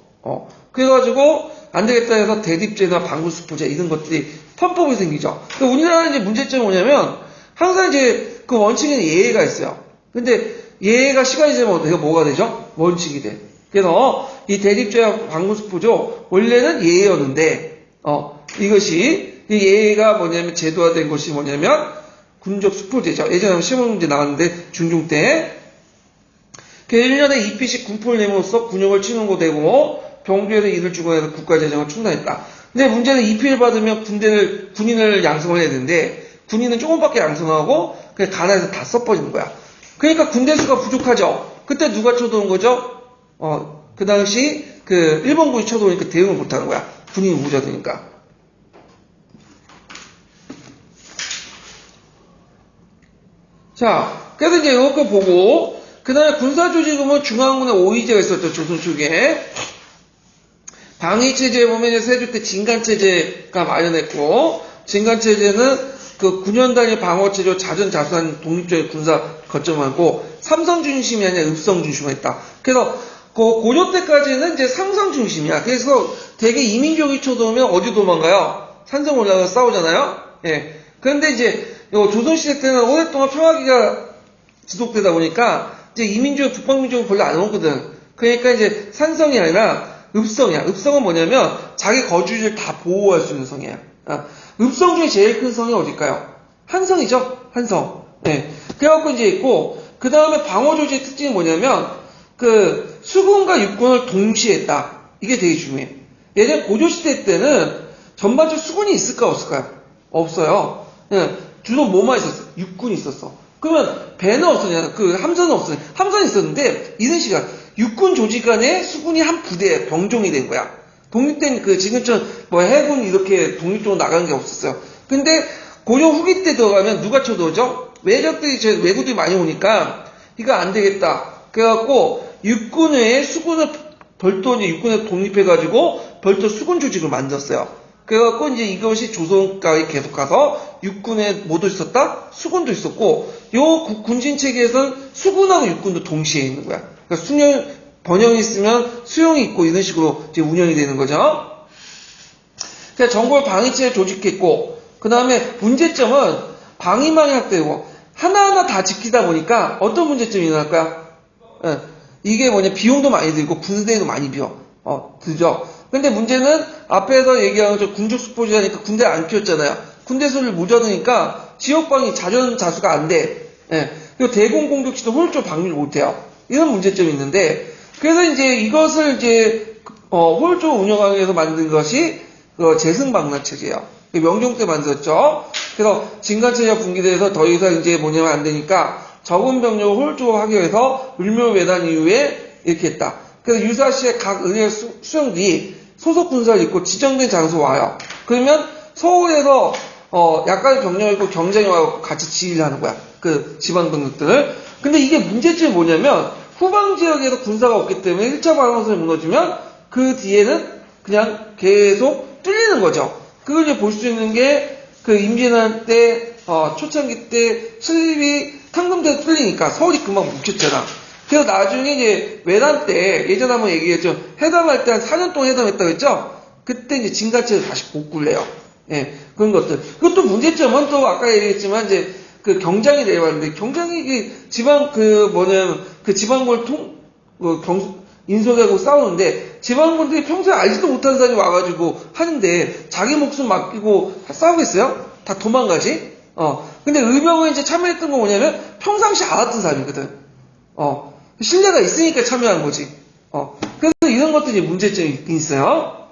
그래가지고 안 되겠다 해서 대립제나 방구수포제 이런 것들이 편법이 생기죠. 그러니까 우리나라는 이제 문제점이 뭐냐면 항상 이제 그 원칙에는 예외가 있어요. 근데 예외가 시간이 지나면 내가 뭐가 되죠? 원칙이 돼. 그래서 이 대립제와 방구수포조 원래는 예외였는데 이것이 이 예외가 뭐냐면 제도화된 것이 뭐냐면 군적 수포제죠. 예전에 시험 문제 나왔는데 중중 때 1년에 2피씩 군포를 내므로써 군역을 치는 되고 병주에서 이를 주관해서 국가재정을 충당했다. 근데 문제는 2피를 받으면 군인을 양성을 해야 되는데 군인은 조금밖에 양성하고 그냥 가나에서 다 써버리는 거야. 그러니까 군대 수가 부족하죠. 그때 누가 쳐들어온 거죠? 그 당시 일본군이 쳐들어오니까 대응을 못하는 거야. 군인이 무자되니까. 자, 그래서 이제 이렇게 보고 그 다음에 군사조직은 중앙군의 오의제가 있었죠. 조선 초기에. 방위체제에 보면 이제 세조 때 진간체제가 마련했고, 진간체제는 군현 단위 방어체제로 자전자수한 독립적인 군사 거점하고, 삼성 중심이 아니라 읍성 중심으로 했다. 그래서 고려 때까지는 이제 상성 중심이야. 그래서 대개 이민족이 쳐들어오면 어디 도망가요? 산성 올라가서 싸우잖아요? 예. 그런데 이제 조선시대 때는 오랫동안 평화기가 지속되다 보니까 이제 이민족, 북방민족은 별로 안 오거든. 그러니까 이제 산성이 아니라 읍성이야. 읍성은 뭐냐면 자기 거주지를 다 보호할 수 있는 성이야. 읍성 중에 제일 큰 성이 어딜까요? 한성이죠. 한성. 네. 그래갖고 이제 있고 그 다음에 방어조직의 특징이 뭐냐면 수군과 육군을 동시에 했다. 이게 되게 중요해. 예전 고조시대 때는 전반적으로 수군이 있을까 없을까요? 없어요. 네. 주로 뭐만 있었어? 육군이 있었어. 그러면 배는 없었냐? 함선은 없었냐? 함선이 있었는데 이런 시간 육군 조직 간에 수군이 한 부대 병종이 된 거야. 독립된 지금처럼 해군 이렇게 독립적으로 나가는 게 없었어요. 근데 고려 후기 때 들어가면 누가 쳐들어오죠? 외국들이 많이 오니까 이거 안 되겠다. 그래갖고 육군 외에 수군을 별도 이제 육군에 독립해가지고 별도 수군 조직을 만들었어요. 그래갖고 이제 이것이 조선까지 계속 가서 육군에 뭐도 있었다? 수군도 있었고, 요 군진 체계에서는 수군하고 육군도 동시에 있는 거야. 그러니까 번영이 있으면 수용이 있고 이런 식으로 이제 운영이 되는 거죠. 그래서 전국을 방위체에 조직했고, 그 다음에 문제점은 방위망이 확대되고, 하나하나 다 지키다 보니까 어떤 문제점이 일어날까요? 이게 비용도 많이 들고 군대도 많이 들죠. 근데 문제는 앞에서 얘기한 군족 수포지하니까 군대를 안 키웠잖아요. 군대 수를 모자르니까 지역방위 자전자수가 안 돼. 그리고 대공 공격 시도 홀조 방위를 못해요. 이런 문제점이 있는데, 그래서 이제 이것을 홀조 운영하기 위해서 만든 것이 재승방란 체제예요. 명종 때 만들었죠. 그래서 진간체제가 붕괴돼서 더 이상 이제 뭐냐면 안 되니까 적은 병력을 홀조하기 위해서 율묘외단 이후에 이렇게 했다. 그래서 유사시에 각 은혜 수령들이 소속 군사를 입고 지정된 장소 와요. 그러면 서울에서 약간의 병력을 입고 경쟁에 와서 같이 지휘를 하는 거야. 지방 병력들을. 근데 이게 문제점이 뭐냐면 후방 지역에서 군사가 없기 때문에 1차 방어선이 무너지면 그 뒤에는 그냥 계속 뚫리는 거죠. 그걸 이제 볼 수 있는 게 임진왜란 때 초창기 때 수립이 탕금대에서 뚫리니까 서울이 금방 묵혔잖아. 그래서 나중에 이제 외란 때 예전에 한번 얘기했죠. 해담할 때 한 4년 동안 해담했다고 했죠. 그때 이제 진가체를 다시 복구를 해요. 예, 그런 것들. 그것도 문제점은 또 아까 얘기했지만 이제 경장이 내려왔는데 경장이 이게 지방군을 인솔하고 싸우는데 지방군들이 평소에 알지도 못하는 사람이 와가지고 하는데 자기 목숨 맡기고 싸우겠어요? 다 도망가지? 근데 의병에 이제 참여했던 거 뭐냐면 평상시 알았던 사람이거든. 신뢰가 있으니까 참여한 거지. 그래서 이런 것들이 문제점이 있어요.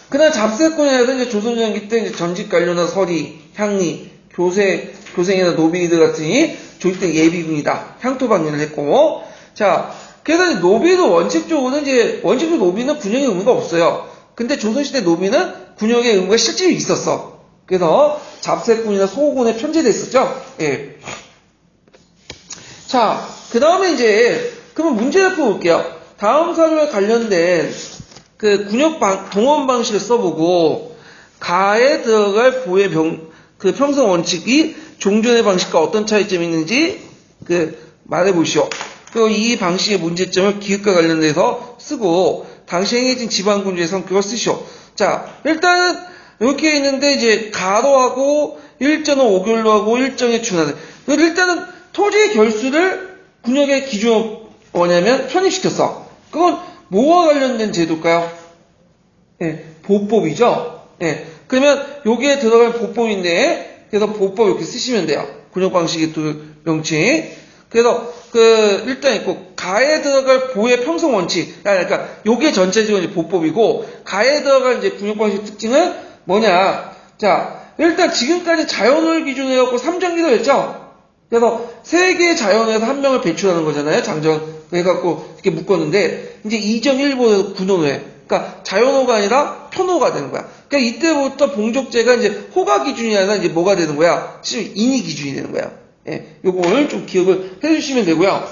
그다음 잡세권이라든 이제 조선전기 때 이제 전직 관료나 서리, 향리, 교생이나 노비들 같으니 조직된 예비군이다. 향토방위를 했고, 자, 그래서 노비도 원칙적으로 노비는 군역의 의무가 없어요. 근데 조선시대 노비는 군역의 의무가 실제로 있었어. 그래서 잡세군이나 소군에 편제됐었죠. 예. 자, 그 다음에 이제, 그러면 문제를 풀어볼게요. 다음 사료에 관련된 그 동원 방식을 써보고, 가에 들어갈 보의 평성 원칙이 종전의 방식과 어떤 차이점이 있는지, 말해보시오. 그리고 이 방식의 문제점을 기획과 관련돼서 쓰고, 당시 행해진 지방군주의 성격을 쓰시오. 자, 일단은, 이렇게 있는데, 이제, 가로하고, 일정은 오결로 하고, 일정에 준하는. 일단은, 토지의 결수를 군역의 기준으로 뭐냐면, 편입시켰어. 그건 뭐와 관련된 제도일까요? 예, 보법이죠? 예. 그러면, 여기에 들어갈 보법인데, 그래서 보법 이렇게 쓰시면 돼요. 군역 방식의 명칭. 그래서, 일단 있고, 가에 들어갈 보의 평성 원칙. 그러니까, 요게 전체적으로 이제 보법이고, 가에 들어갈 이제 군역 방식 특징은 뭐냐. 자, 일단 지금까지 자연을 기준으로 해갖고 3전기도 했죠? 그래서, 3개의 자연에서 한 명을 배출하는 거잖아요? 장정. 해갖고, 이렇게 묶었는데, 이제 2.1보에서 군호로 해. 그러니까, 자연호가 아니라 편호가 되는 거야. 그러니까, 이때부터 봉족제가 이제 호가 기준이 아니라 이제 뭐가 되는 거야? 인이 기준이 되는 거야. 예, 요걸 좀 기억을 해주시면 되고요.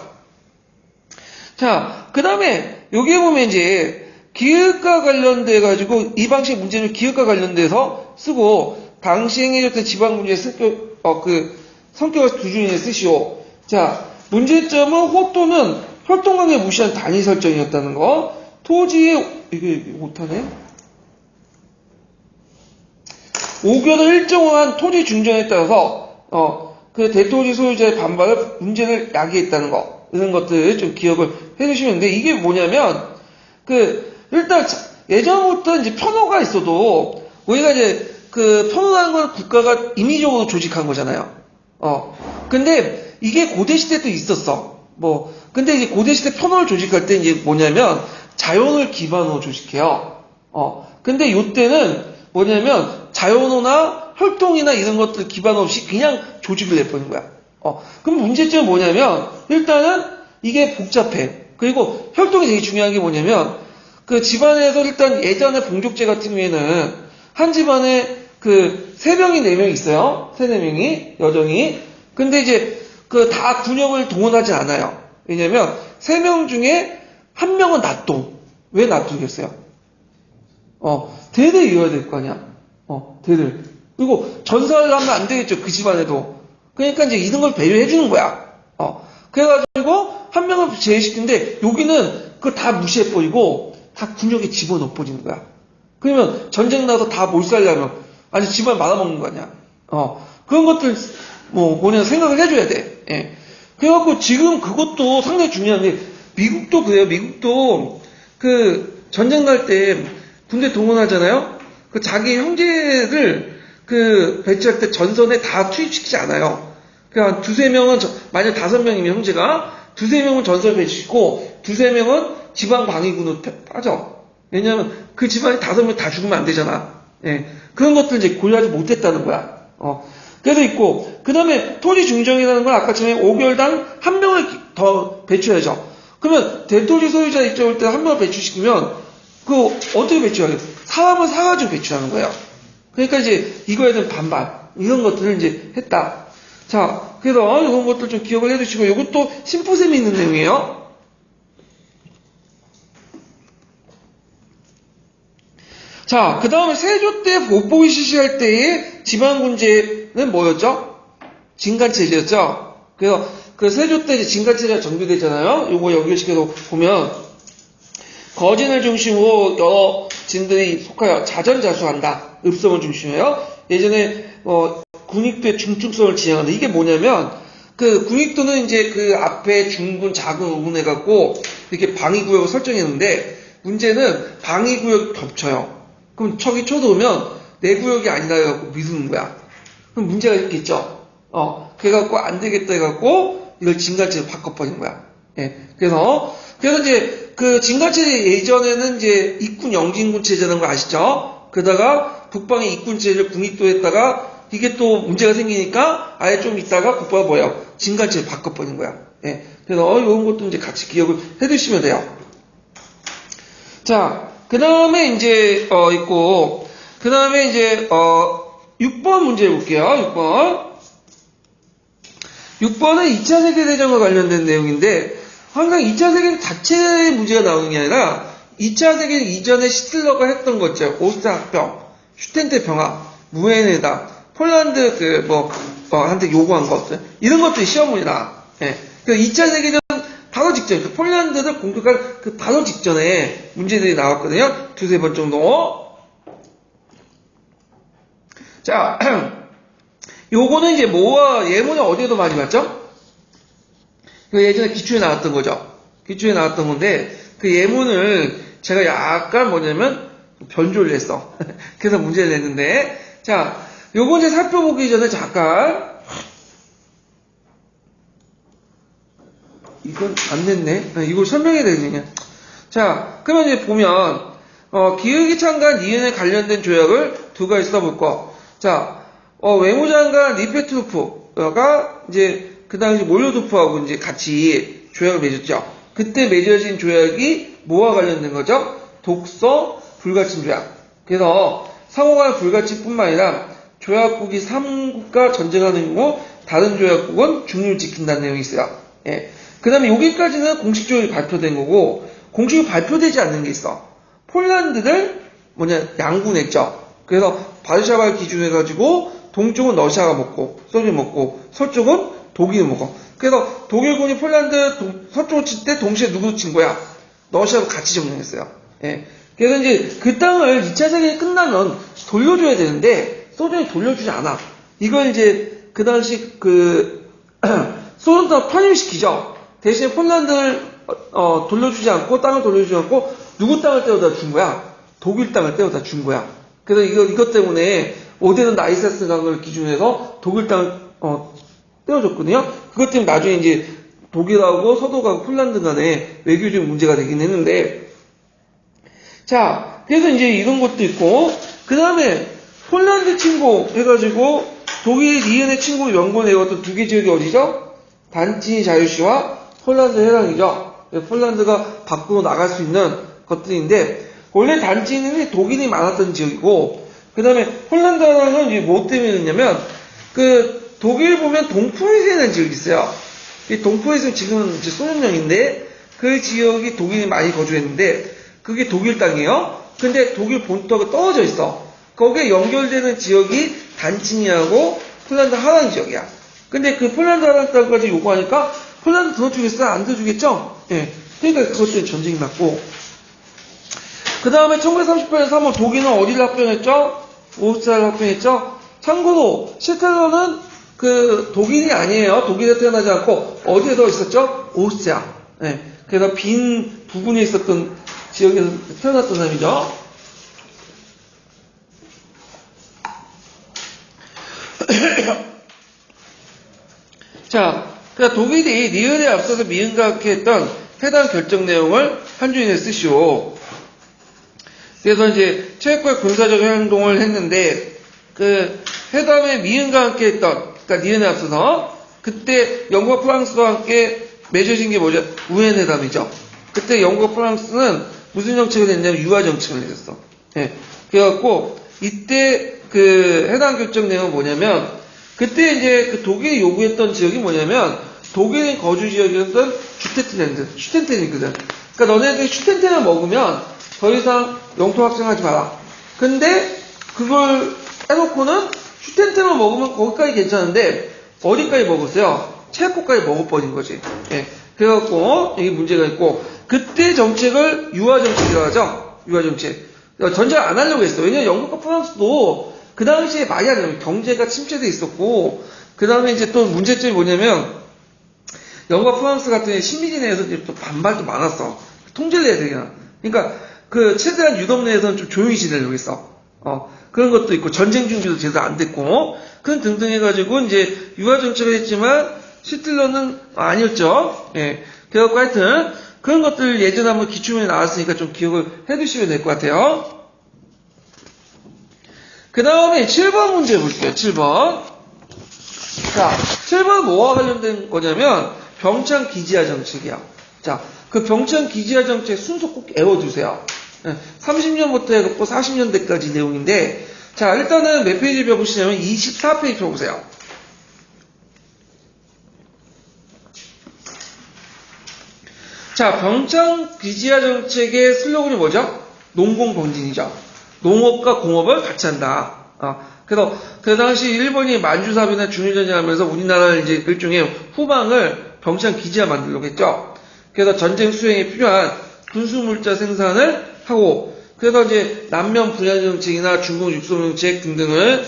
자, 그 다음에, 여기에 보면 이제, 기획과 관련돼가지고, 이 방식 문제를 기획과 관련돼서 쓰고, 당시 행해졌던 지방군주의 성격을 두 줄이나 쓰시오. 자, 문제점은 호또는 혈통관계 무시한 단위 설정이었다는 거. 토지의, 이게 못하네? 오결을 일정한 토지 중전에 따라서, 대토지 소유자의 반발을 문제를 야기했다는 거. 이런 것들 좀 기억을 해주시면 돼. 이게 뭐냐면, 일단, 예전부터 이제 편호가 있어도, 우리가 이제, 편호라는 건 국가가 임의적으로 조직한 거잖아요. 근데, 이게 고대시대도 있었어. 근데 이제 고대시대 편호를 조직할 때 이제 뭐냐면, 자연을 기반으로 조직해요. 근데 요때는 뭐냐면, 자연호나 혈통이나 이런 것들 기반 없이 그냥 조직을 내버린 거야. 그럼 문제점은 뭐냐면, 일단은 이게 복잡해. 그리고 혈통이 되게 중요한 게 뭐냐면, 집안에서 일단 예전에 봉족제 같은 경우에는 한 집안에 3명이 4명 있어요. 4명이, 여정이. 근데 이제 다 군역을 동원하지 않아요. 왜냐면 3명 중에 1명은 납동. 왜 납동이었어요? 대를 이어야 될 거 아니야. 대를. 그리고 전사를 하면 안 되겠죠. 그 집안에도. 그러니까 이제 이런 걸 배려해 주는 거야. 그래가지고 1명을 제외시키는데 여기는 그걸 다 무시해버리고 다 군역에 집어넣어 버리는 거야. 그러면 전쟁 나서 다 몰살려면 아니 집안 말아먹는 거 아니야. 그런 것들 뭐냐 생각을 해줘야 돼. 예. 그래갖고 지금 그것도 상당히 중요한 게 미국도 그래요. 미국도 전쟁 날 때 군대 동원하잖아요. 자기 형제를 배치할 때 전선에 다 투입시키지 않아요. 그러니까 2-3명은 만약 5명이면 형제가 2-3명은 전선에 배치시키고 2-3명은 지방 방위군으로 빠져. 왜냐하면 그 집안이 5명 다 죽으면 안 되잖아. 예. 그런 것들 이제 고려하지 못했다는 거야. 그래서 있고, 그 다음에 토지 중정이라는 건 아까처럼 5개월당 1명을 더 배출해야죠. 그러면 대토지 소유자 입장일 때 1명을 배출시키면, 어떻게 배출하게? 사람을 사가지고 배출하는 거예요. 그러니까 이제 이거에 대한 반발, 이런 것들을 이제 했다. 자, 그래서 이런 것들 좀 기억을 해두시고, 이것도 심포셈이 있는 내용이에요. 자, 그 다음에 세조 때 보복이 실시할 때의 지방군제는 뭐였죠? 진간체제였죠? 그래서 세조 때 진간체제가 정비되잖아요? 요거 연결시켜서 보면, 거진을 중심으로 여러 진들이 속하여 자전자수한다. 읍성을 중심으로요. 예전에, 군익도의 중증성을 지향한다. 이게 뭐냐면, 군익도는 이제 앞에 중군, 자군, 우군 해갖고, 이렇게 방위구역을 설정했는데, 문제는 방위구역 겹쳐요. 그럼 척이 쳐들어오면 내 구역이 아니다 해갖고 미루는 거야. 그럼 문제가 있겠죠. 그래갖고 안 되겠다 해갖고 이걸 진간체로 바꿔버린 거야. 예. 그래서 이제 그 진가체 예전에는 이제 ik군 영진군 체제라는 거 아시죠? 그러다가 북방의 ik군 체제를 국립도했다가 이게 또 문제가 생기니까 아예 좀 있다가 국방이 뭐예요? 진가체를 바꿔버린 거야. 예. 그래서 이런 것도 이제 같이 기억을 해두시면 돼요. 자, 그 다음에 이제 있고 그 다음에 이제 6번 문제 볼게요. 6번은 2차 세계대전과 관련된 내용인데 항상 2차 세계대전 자체의 문제가 나오는 게 아니라 2차 세계대전 이전에 히틀러가 했던 거 있죠. 오스트리아 합병, 슈텐트 평화, 무에네다, 폴란드 한테 요구한 것들 이런 것들이 시험문이 나와. 예. 그 2차 세계대전 바로 직전, 그 폴란드를 공격할 그 바로 직전에 문제들이 나왔거든요. 두세 번 정도. 자, 요거는 이제 예문이 어디에도 많이 봤죠? 그 예전에 기초에 나왔던 거죠. 기초에 나왔던 건데, 그 예문을 제가 약간 뭐냐면, 변조를 했어. 그래서 문제를 냈는데, 자, 요거 이제 살펴보기 전에 잠깐, 이건 안 냈네. 이걸 설명해야 되겠냐. 자, 그러면 이제 보면, 기획이 참가한 니은에 관련된 조약을 두 가지 써볼 거. 자, 외무장관 리페트로프가 이제 그 당시 몰로도프하고 이제 같이 조약을 맺었죠. 그때 맺어진 조약이 뭐와 관련된 거죠? 독서 불가침 조약. 그래서 상호간 불가침뿐만 아니라 조약국이 3국과 전쟁하는 경우 다른 조약국은 중립을 지킨다는 내용이 있어요. 예. 그 다음에 여기까지는 공식 조약이 발표된 거고 공식이 발표되지 않는 게 있어. 폴란드를 양분했죠. 그래서 바르샤바를 기준으로 해가지고 동쪽은 러시아가 먹고 소련이 먹고 서쪽은 독일이 먹어. 그래서 독일군이 폴란드 서쪽을 칠 때 동시에 누구 친 거야? 러시아도 같이 점령했어요. 예. 그래서 이제 그 땅을 2차 세계가 끝나면 돌려줘야 되는데 소련이 돌려주지 않아. 이걸 이제 그 당시 소련도 편입시키죠. 대신에 폴란드를 돌려주지 않고 땅을 돌려주지 않고 누구 땅을 떼어다 준 거야? 독일 땅을 떼어다 준 거야. 그래서 이것 때문에 오데는 나이세스 강을 기준으로 해서 독일 땅을 떼어줬거든요. 그것 때문에 나중에 이제 독일하고 서독하고 폴란드 간에 외교적 문제가 되긴 했는데, 자, 그래서 이제 이런 것도 있고, 그 다음에 폴란드 침공 해가지고 독일 니은의 침공을 연구해왔던 두 개 지역이 어디죠? 단치니 자유시와 폴란드 해랑이죠. 폴란드가 밖으로 나갈 수 있는 것들인데, 원래 단치니는 독일이 많았던 지역이고, 그 다음에 폴란드 해랑은 뭐 때문에 그랬냐면, 독일 보면 동프레스라는 지역이 있어요. 이 동프레스는 지금 이제 소련령인데, 그 지역이 독일이 많이 거주했는데, 그게 독일 땅이에요. 근데 독일 본토가 떨어져 있어. 거기에 연결되는 지역이 단치니하고 폴란드 하랑 지역이야. 근데 그 폴란드 하랑 땅까지 요구하니까 폴란드 들어주겠어? 안 들어주겠죠? 예. 그러니까 그것 때문에 전쟁이 났고. 그 다음에 1938년 3월 독일은 어디를 합병했죠? 오스트리아를 합병했죠? 참고로 히틀러는 독일이 아니에요. 독일에 태어나지 않고 어디에 있었죠? 오스트리아. 예. 그래서 빈 부근에 있었던 지역에서 태어났던 사람이죠. 자, 그러니까 독일이 니은에 앞서서 미은과 함께 했던 해당 결정 내용을 한 줄에 쓰시오. 그래서 이제 체코의 군사적 행동을 했는데, 회담에 미은과 함께 했던, 그러니까 니은에 앞서서, 그때 영국과 프랑스와 함께 맺어진 게 뭐죠? 우엔 회담이죠. 그때 영국과 프랑스는 무슨 정책을 했냐면 유화 정책을 했었어. 예. 그래갖고, 이때 해당 결정 내용은 뭐냐면, 그때 이제 독일이 요구했던 지역이 뭐냐면, 독일의 거주 지역이었던 슈텐텐이거든. 그러니까 너네들이 슈텐텐을 먹으면 더 이상 영토 확장하지 마라. 근데 그걸 해놓고는 슈텐텐을 먹으면 거기까지 괜찮은데 어디까지 먹었어요? 체코까지 먹어버린 거지. 예. 그래갖고 이게 문제가 있고 그때 정책을 유화 정책이라고 하죠. 유화 정책. 전쟁 안 하려고 했어. 왜냐면 영국과 프랑스도 그 당시에 많이 하려면 경제가 침체돼 있었고 그 다음에 이제 또 문제점이 뭐냐면 영국과 프랑스 같은 식민지 내에서 또 반발도 많았어. 통제를 해야 되잖아. 그러니까 최대한 유럽 내에서는 좀 조용히 지내려고 했어. 그런 것도 있고 전쟁 준비도 제대로 안 됐고 그런 등등 해가지고 이제 유화 정책을 했지만 히틀러는 아니었죠. 예. 그래갖고 하여튼 그런 것들 예전에 한번 기출문제 나왔으니까 좀 기억을 해두시면 될 것 같아요. 그 다음에 7번 문제 볼게요. 7번. 자, 7번 뭐와 관련된 거냐면 병창 기지화 정책이야. 자, 그 병창 기지화 정책 순서 꼭 외워두세요. 30년부터 해갖고 40년대까지 내용인데, 자, 일단은 몇 페이지 펴보시냐면 24페이지 펴보세요. 자, 병창 기지화 정책의 슬로건이 뭐죠? 농공병진이죠. 농업과 공업을 같이 한다. 그래서 그 당시 일본이 만주사업이나 중일전쟁하면서 우리나라를 이제 일종의 후방을 병창 기지화 만들려고 했죠. 그래서 전쟁 수행에 필요한 군수물자 생산을 하고, 그래서 이제 남면 분야 정책이나 중국 육성 정책 등등을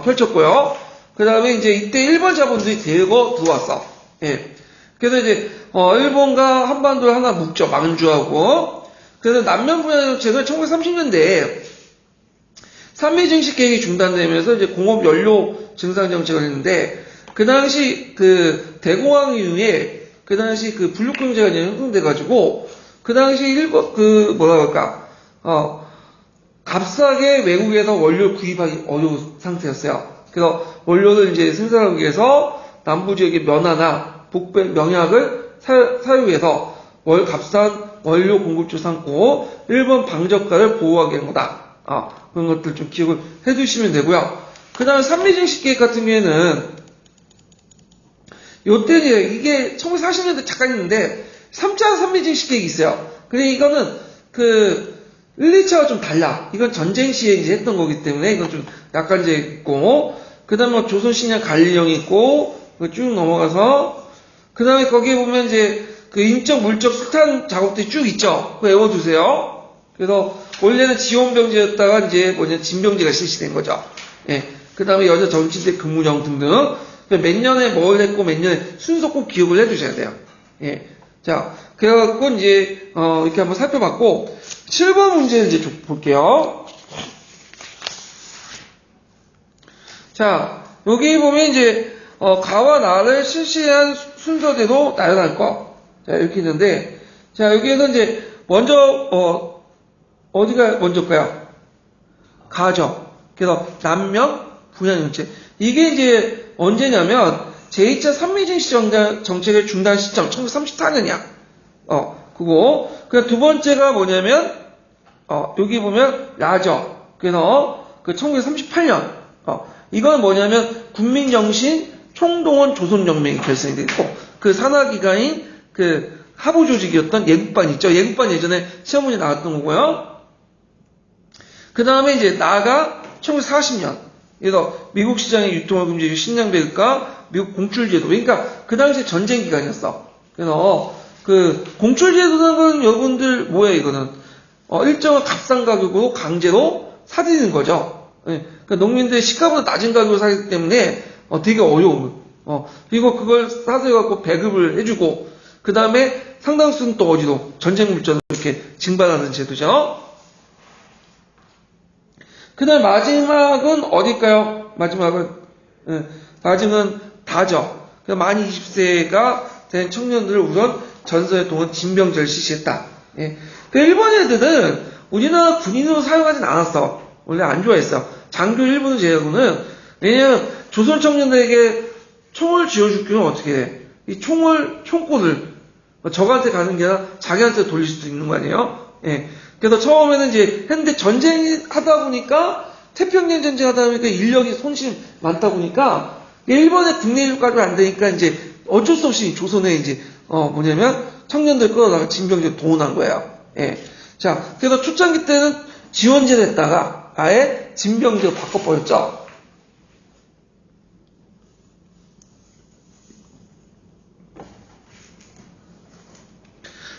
펼쳤고요. 그 다음에 이제 이때 일본 자본들이 대거 들어왔어. 예. 그래서 이제 일본과 한반도를 하나 묶죠. 만주하고. 그래서 남면 분야 정책을 1930년대에 삼미 증식 계획이 중단되면서 이제 공업 연료 증상 정책을 했는데, 그 당시 그 대공황 이후에 그 당시 그 불육 경제가 이제 형성돼가지고, 그 당시 일본 그 뭐라 그럴까 값싸게 외국에서 원료 구입하기 어려운 상태였어요. 그래서 원료를 이제 생산하기 위해서 남부 지역의 면화나 북백 명약을 사유해서 값싼 원료 공급주 삼고 일본 방적가를 보호하게 한 거다. 그런 것들 좀 기억을 해두시면 되고요. 그 다음에 삼미증식 계획 같은 경우에는 요때 이게 1940년대 잠깐 있는데 3차 삼미증식 계획이 있어요. 근데 이거는 그 1, 2차와 좀 달라. 이건 전쟁 시에 이제 했던 거기 때문에 이건 좀 약간 이제 있고, 그 다음에 뭐 조선신약 관리령이 있고, 쭉 넘어가서, 그 다음에 거기에 보면 이제 그 인적, 물적, 수탄 작업들이 쭉 있죠. 그거 외워두세요. 그래서 원래는 지원병제였다가 이제 진병제가 실시된 거죠. 예. 그 다음에 여자 정치대 근무령 등등. 몇 년에 뭘 했고 몇 년에 순서 꼭 기억을 해두셔야 돼요. 예. 자, 그래갖고 이제, 이렇게 한번 살펴봤고, 7번 문제 이제 좀 볼게요. 자, 여기 보면 이제, 가와 나를 실시한 순서대로 나열할 거. 자, 이렇게 있는데, 자, 여기에는 이제, 먼저, 어디가 먼저일까요? 가죠. 그래서, 남명, 분야정책. 이게 이제, 언제냐면, 제2차 삼미증식 정책의 중단 시점, 1934년이야. 그거. 그 두 번째가 뭐냐면, 여기 보면, 라저. 그래서, 그 1938년. 이건 뭐냐면, 국민정신 총동원 조선연맹이 결성이 됐고, 그 산하기관인 그 하부조직이었던 예국반 있죠. 예국반 예전에 시험문제 나왔던 거고요. 그 다음에 이제 나아가 1940년. 그래서 미국 시장의 유통을 금지해 식량배급과 미국 공출제도. 그러니까 그 당시에 전쟁 기간이었어. 그래서 그 공출제도는 여러분들 뭐예요 이거는? 일정한 값싼 가격으로 강제로 사들이는 거죠. 예. 그러니까 농민들이 시가보다 낮은 가격으로 사기 때문에 되게 어려운. 그리고 그걸 사들여갖고 배급을 해주고 그 다음에 상당수는 또 어디로 전쟁 물자로 이렇게 징발하는 제도죠. 그 다음 마지막은 어딜까요? 마지막은 다죠. 만 20세가 된 청년들을 우선 전선에 동원 진병제를 실시했다. 예. 그 일본 애들은 우리나라 군인으로 사용하진 않았어. 원래 안 좋아했어. 장교 일본을 제외하고는. 왜냐면 조선 청년들에게 총을 쥐어줄 경우는 어떻게 해? 이 총골을 적한테 가는 게 아니라 자기한테 돌릴 수도 있는 거 아니에요? 예. 그래서 처음에는 이제 했는데 전쟁 하다 보니까 태평양 전쟁 하다 보니까 인력이 손실이 많다 보니까 일본의 국내 유가도 안 되니까 이제 어쩔 수 없이 조선에 이제 뭐냐면 청년들 끌어다가 진병제 동원한 거예요. 예. 자, 그래서 초창기 때는 지원제를 했다가 아예 진병제로 바꿔버렸죠.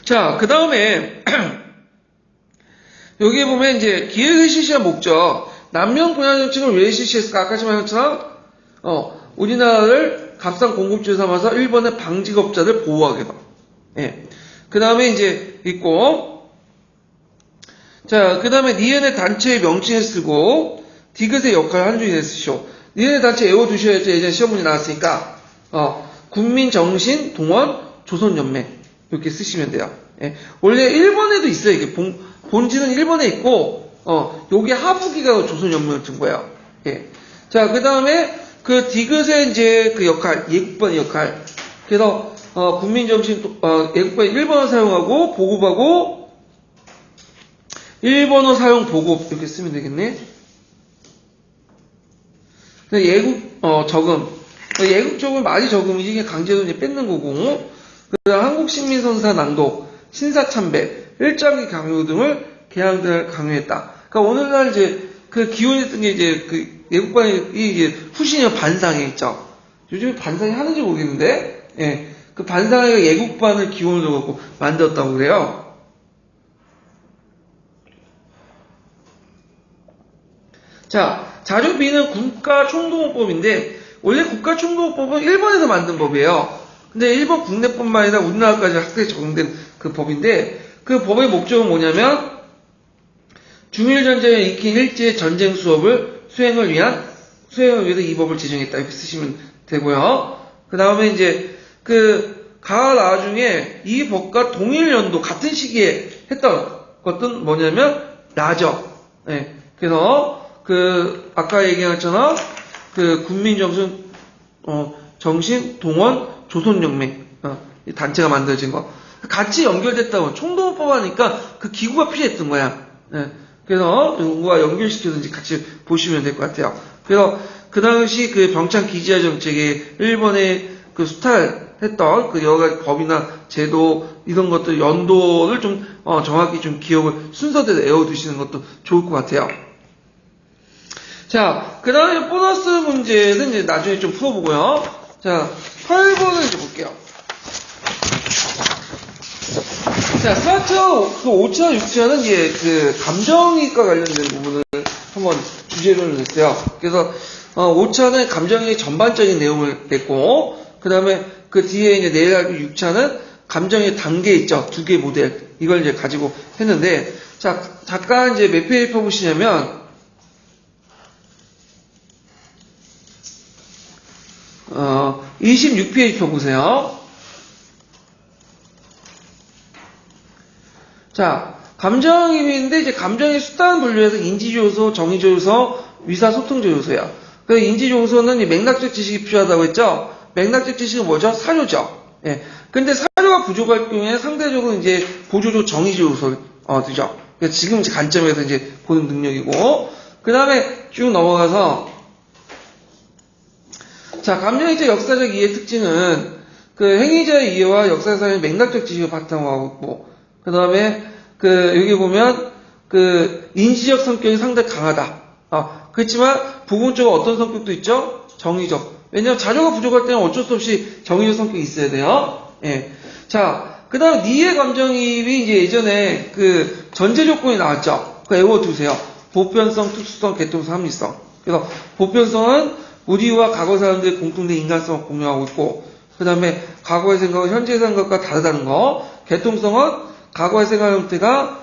자, 그 다음에 여기에 보면 이제 기획을 실시한 목적, 남면 분야 정책을 왜 실시했을까? 아까 말했처럼 우리나라를 값싼 공급지로 삼아서 일본의 방직업자들 보호하게 해서. 예. 그 다음에 이제 있고, 자, 그 다음에 니은의 단체의 명칭을 쓰고 디귿의 역할을 한 줄에 쓰시오. 니은의 단체 외워두셔야죠. 예전에 시험문제 나왔으니까 국민정신 동원 조선연맹 이렇게 쓰시면 돼요. 예. 원래 1번에도 있어요. 이게 본지는 1번에 있고, 요게 하부기가 조선연문을 거예요. 예. 자, 그 다음에 그 디귿의 이제 그 역할, 예국반의 역할. 그래서, 국민정신, 예국반이 1번을 사용하고, 보급하고, 1번어 사용 보급, 이렇게 쓰면 되겠네. 저금. 예국 적음 많이 적으면 이게 강제로 이제 뺏는 거고, 그 다음 한국신민선사 낭독, 신사참배, 일장기 강요 등을 개항들 강요했다. 그러니까 오늘날 이제 그 기원했던 게 이제 그 예국반이 이제 후신이요 반상에 있죠. 요즘에 반상이 하는지 모르겠는데, 예. 그 반상회가 예국반을 기원으로 갖고 만들었다고 그래요. 자, 자료비는 국가총동원법인데, 원래 국가총동원법은 일본에서 만든 법이에요. 근데 일본 국내뿐만 아니라 우리나라까지 학교에 적용된 그 법인데, 그 법의 목적은 뭐냐면, 중일전쟁에 익힌 일제의 전쟁 수행을 위해서 이 법을 제정했다. 이렇게 쓰시면 되고요. 그 다음에 이제, 가을 나중에 이 법과 동일연도, 같은 시기에 했던 것은 뭐냐면, 나죠. 예. 그래서, 아까 얘기했잖아. 국민정신, 정신, 동원, 조선연맹, 이 단체가 만들어진 거. 같이 연결됐다고, 총동원법 하니까 그 기구가 필요했던 거야. 예. 그래서, 이거와 연결시켜서 같이 보시면 될 것 같아요. 그래서, 그 당시 병창 기지화 정책에 일본의 수탈했던 여러 가지 법이나 제도, 이런 것들, 연도를 좀, 정확히 좀 기억을 순서대로 외워두시는 것도 좋을 것 같아요. 자, 그 다음에 보너스 문제는 이제 나중에 좀 풀어보고요. 자, 8번을 이제 볼게요. 자, 4차, 5차, 6차는 이제 감정이익과 관련된 부분을 한번 주제로 냈어요. 그래서, 5차는 감정이익 전반적인 내용을 냈고, 그 다음에 그 뒤에 이제 내일 할 6차는 감정이익 단계 있죠. 2개 모델. 이걸 이제 가지고 했는데, 자, 잠깐 이제 몇 페이지 펴보시냐면, 26페이지 펴보세요. 자, 감정이익인데, 이제 감정의 수단 분류해서 인지조소, 정의조소, 위사소통조소예요. 그 인지조소는 맥락적 지식이 필요하다고 했죠? 맥락적 지식은 뭐죠? 사료죠. 예. 근데 사료가 부족할 경우에 상대적으로 이제 보조조, 정의조소를 드죠. 지금 관점에서 이제 보는 능력이고, 그 다음에 쭉 넘어가서, 자, 감정이익의 역사적 이해 특징은 행위자의 이해와 역사상의 맥락적 지식을 바탕으로 하고 있고, 그 다음에 여기 보면 인지적 성격이 상당히 강하다. 그렇지만 부분적으로 어떤 성격도 있죠? 정의적. 왜냐하면 자료가 부족할 때는 어쩔 수 없이 정의적 성격이 있어야 돼요. 예. 자, 그 다음에 니의 감정이입이 이제 예전에 전제 조건이 나왔죠. 그거 외워두세요. 보편성, 특수성, 개통성, 합리성. 그래서 보편성은 우리와 과거 사람들의 공통된 인간성을 공유하고 있고, 그 다음에 과거의 생각은 현재의 생각과 다르다는 거. 개통성은 과거의 생각 형태가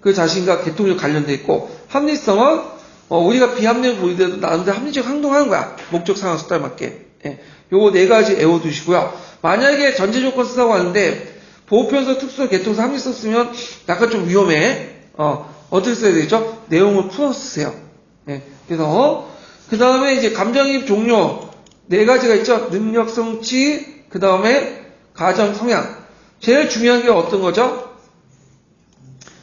그 자신과 개통력 관련돼 있고, 합리성은 우리가 비합리를 보이더라도 나름대로 합리적 행동하는 거야. 목적 상황 수단에 맞게. 예. 요거 4가지 외워두시고요. 만약에 전제 조건 쓰라고 하는데 보편성, 특수성, 개통성, 합리성 쓰면 약간 좀 위험해. 어떻게 써야 되죠? 내용을 풀어서 쓰세요. 예. 그래서 그 다음에 이제 감정이입 종류 4가지가 있죠. 능력, 성취, 그 다음에 가정, 성향. 제일 중요한 게 어떤 거죠?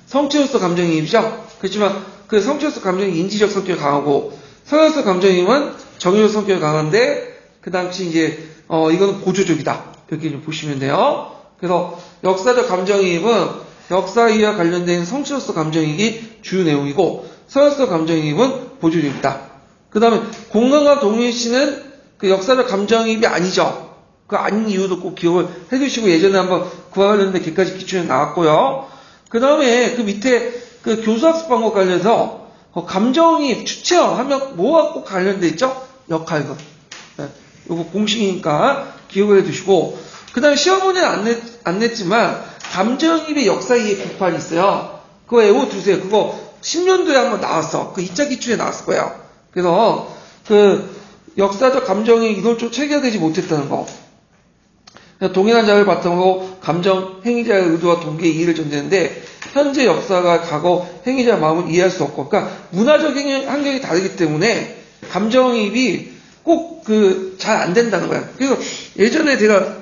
성취로서 감정이입이죠. 그렇지만 그 성취로서 감정이 인지적 성격이 강하고, 성향로서 감정이입은 정의적 성격이 강한데, 그 당시 이제 이거는 보조적이다. 이렇게 좀 보시면 돼요. 그래서 역사적 감정이입은 역사 이해와 관련된 성취로서 감정이입이 주요 내용이고, 성향로서 감정이입은 보조적이다. 그 다음에 공감과 동일시는 역사적 감정이입이 아니죠. 그 아닌 이유도 꼭 기억을 해두시고, 예전에 한번 그와 관련된 개까지 기출에 나왔고요. 그 다음에 그 밑에 교수학습 방법 관련해서 감정이입, 추체형 하면 뭐와 꼭 관련돼 있죠? 역할극. 네, 요거 공식이니까 기억을 해두시고, 그 다음에 시험 문제는 안 냈지만 감정이입의 역사 이해 비판이 있어요. 그거 외워두세요. 그거 10년도에 한번 나왔어. 그 2차 기출에 나왔을 거예요. 그래서 역사적 감정이 이걸 좀 체결되지 못했다는 거. 동일한 자를 바탕으로 감정, 행위자의 의도와 동기의 이해를 전제하는데 현재 역사가 과거 행위자의 마음을 이해할 수 없고, 그러니까 문화적인 환경이 다르기 때문에 감정이입이 꼭 잘 안 된다는 거야. 그래서 예전에 제가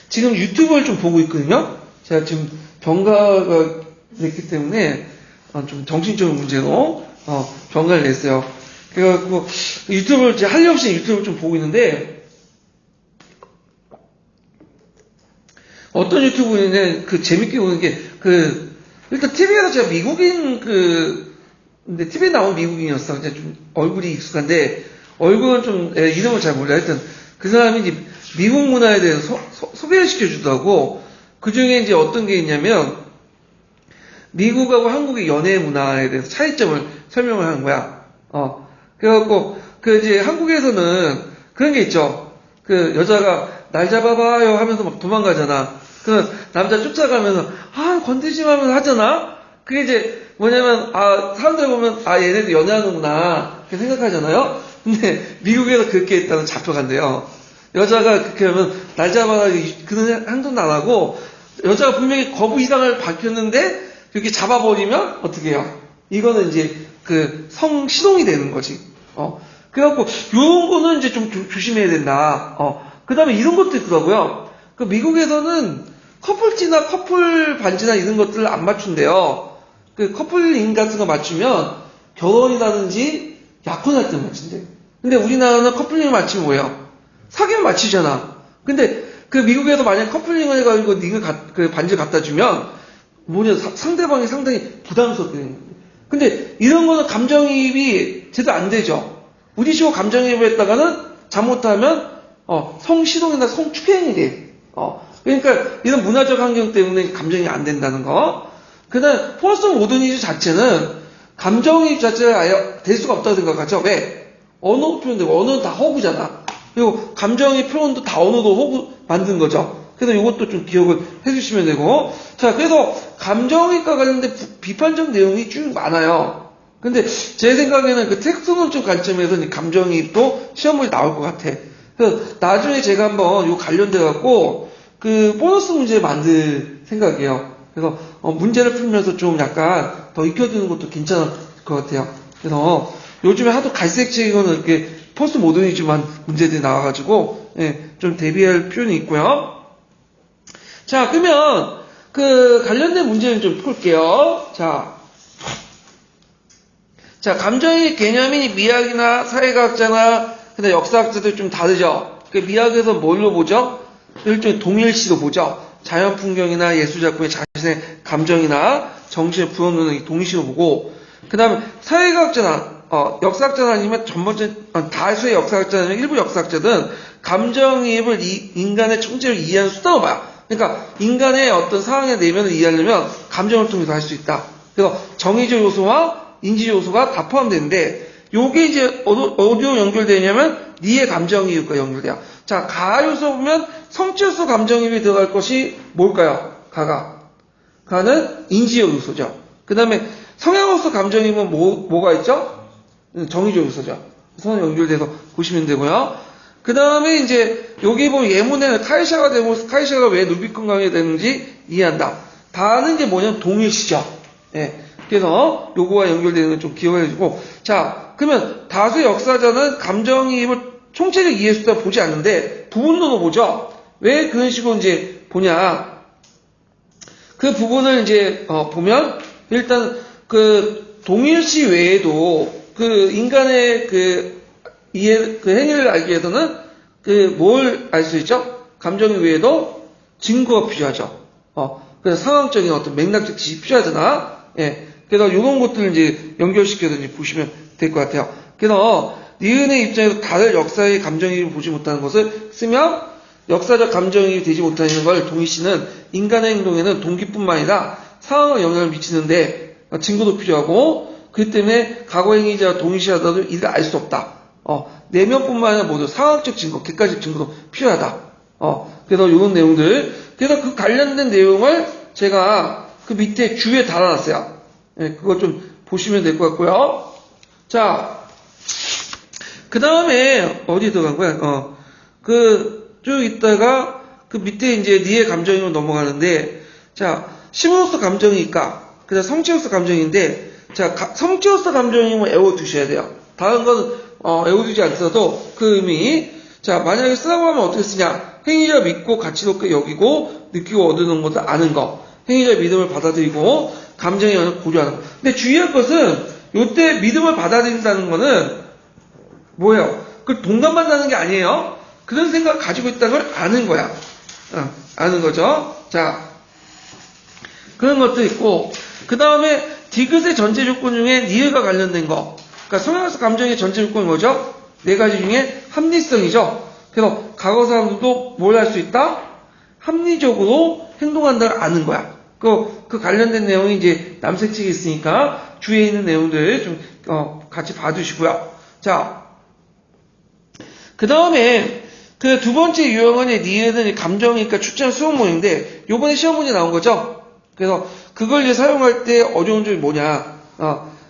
지금 유튜브를 좀 보고 있거든요. 제가 지금 병가가 됐기 때문에 좀 정신적인 문제로 병가를 냈어요. 그래갖고 유튜브를 제가 할 일 없이 유튜브를 좀 보고 있는데 어떤 유튜브는 재밌게 보는 게 일단 TV에서 제가 미국인 근데 TV에 나온 미국인이었어. 그냥 좀 얼굴이 익숙한데 얼굴은 좀 이름을 잘 몰라. 하여튼 그 사람이 이제 미국 문화에 대해서 소개를 시켜주더라고. 그 중에 이제 어떤 게 있냐면 미국하고 한국의 연애 문화에 대해서 차이점을 설명을 하는 거야. 그래갖고 이제 한국에서는 그런 게 있죠. 여자가 날 잡아봐요 하면서 막 도망가잖아. 남자 쫓아가면서 건드지 마 하면서 하잖아. 그게 이제 뭐냐면 사람들 보면 얘네들 연애하는구나 그렇게 생각하잖아요. 근데 미국에서 그렇게 했다면 잡혀간대요. 여자가 그렇게 하면 날 잡아라 그런 행동도 안 하고 여자가 분명히 거부 이상을 밝혔는데 그렇게 잡아버리면 어떻게 해요? 이거는 이제 성시동이 되는 거지. 그래갖고 요런 거는 이제 좀 조심해야 된다. 그 다음에 이런 것도 있더라고요. 미국에서는 커플티나 커플 반지나 이런 것들을 안 맞춘대요. 커플링 같은 거 맞추면 결혼이라든지 약혼할 때 맞춘대. 근데 우리나라는 커플링 맞추면 뭐예요? 사귀면 맞추잖아. 근데 미국에서 만약 커플링을 해가지고 링을 반지를 갖다 주면 상대방이 상당히 부담스럽게 되는 거예요. 근데 이런 거는 감정이입이 제대로 안 되죠. 우리식으로 감정이입을 했다가는 잘못하면 성시동이나 성추행이 돼. 그러니까 이런 문화적 환경 때문에 감정이 안 된다는 거. 그 다음 포스트 모더니즘 자체는 감정이입 자체가 아예 될 수가 없다고 생각하죠. 왜? 언어 표현되고 언어는 다 허구잖아. 그리고 감정의 표현도 다 언어도 허구 만든 거죠. 그래서 이것도 좀 기억을 해주시면 되고. 자, 그래서 감정이입과 관련된 비판적 내용이 쭉 많아요. 근데 제 생각에는 텍스트론적 관점에서 감정이입도 시험문이 나올 것 같아. 그래서 나중에 제가 한번 요 관련돼갖고 보너스 문제 만들 생각이에요. 그래서 문제를 풀면서 좀 약간 더 익혀두는 것도 괜찮을 것 같아요. 그래서 요즘에 하도 갈색책이거는 이렇게 포스트 모더니즘한 문제들이 나와가지고 좀 대비할 필요는 있고요. 자, 그러면 관련된 문제는 좀 풀게요. 자, 감정의 개념이 미학이나 사회과학자나 역사학자들 좀 다르죠. 미학에서 뭘로 보죠? 일종의 동일시로 보죠. 자연 풍경이나 예술 작품의 자신의 감정이나 정신을 불어넣는 동일시로 보고, 그 다음에 사회과학자나 역사학자나 아니면 다수의 역사학자나 아니면 일부 역사학자들은 감정이입을 인간의 총체를 이해하는 수단으로 봐요. 그러니까 인간의 어떤 상황의 내면을 이해하려면 감정을 통해서 할 수 있다. 그래서 정의적 요소와 인지적 요소가 다 포함되는데 요게 이제 어디로 연결되냐면 니의 감정이입과 연결돼요. 자, 가하 요소 보면 성취 요소 감정이입이 들어갈 것이 뭘까요? 가는 인지적 요소죠. 그 다음에 성향 요소 감정이입은 뭐가 있죠? 정의적 요소죠. 서로 연결돼서 보시면 되고요. 그 다음에 이제 여기 보면 예문에는 카이샤가 되고 카이샤가 왜 루비콘 강이 되는지 이해한다. 다는 이제 뭐냐면 동일시죠. 그래서 요거와 연결되는 건 좀 기억해주고. 자, 그러면 다수의 역사자는 감정이입을 총체적 이해 수단 보지 않는데 부분론으로 보죠. 왜 그런 식으로 이제 보냐? 그 부분을 이제 보면 일단 동일시 외에도 인간의 행위를 알기 위해서는 뭘 알 수 있죠? 감정이 외에도 증거가 필요하죠. 그래서 상황적인 어떤 맥락적 지식이 필요하잖아. 그래서 이런 것들을 이제 연결시켜서 이제 보시면 될 것 같아요. 그래서 니은의 입장에서 다른 역사의 감정이입을 보지 못하는 것을 쓰면 역사적 감정이입이 되지 못하는 걸 동일시는 인간의 행동에는 동기뿐만 아니라 상황에 영향을 미치는데 증거도 필요하고 그렇기 때문에 과거 행위자와 동일시하더라도 이를 알 수 없다. 내면뿐만 아니라 모두 상황적 증거, 객관적 증거도 필요하다. 그래서 이런 내용들. 그래서 관련된 내용을 제가 밑에 주에 달아놨어요. 그거 좀 보시면 될 것 같고요. 자, 그 다음에 어디 들어간 거야? 쭉 있다가 그 밑에 이제 니의 감정으로 넘어가는데, 자, 심으로서 감정이니까, 그다음 성취로서 감정인데, 자, 성취로서 감정이면 외워두셔야 돼요. 다른 건, 외워두지 않더라도 그 의미. 자, 만약에 쓰라고 하면 어떻게 쓰냐? 행위자 믿고 가치롭게 여기고, 느끼고 얻는 것도 아는 거. 행위자 믿음을 받아들이고, 감정의 영역을 고려하는 거. 근데 주의할 것은, 요때 믿음을 받아들인다는 거는, 뭐예요? 그걸 동감한다는 게 아니에요. 그런 생각 가지고 있다는 걸 아는 거야. 아는 거죠. 자, 그런 것도 있고, 그 다음에 디귿의 전체 조건 중에 니을과 관련된 거. 그러니까 성향학습 감정의 전체 조건이 뭐죠? 네 가지 중에 합리성이죠. 그래서 과거 사람들도 뭘 할 수 있다? 합리적으로 행동한다를 아는 거야. 그 관련된 내용이 이제 남색책에 있으니까 주위에 있는 내용들 좀 같이 봐주시고요. 자, 그 다음에 그 두 번째 유형은 니은은 감정이니까 출제한 수학문인데 요번에 시험 문제 나온 거죠. 그래서 그걸 이제 사용할 때 어려운 점이 뭐냐.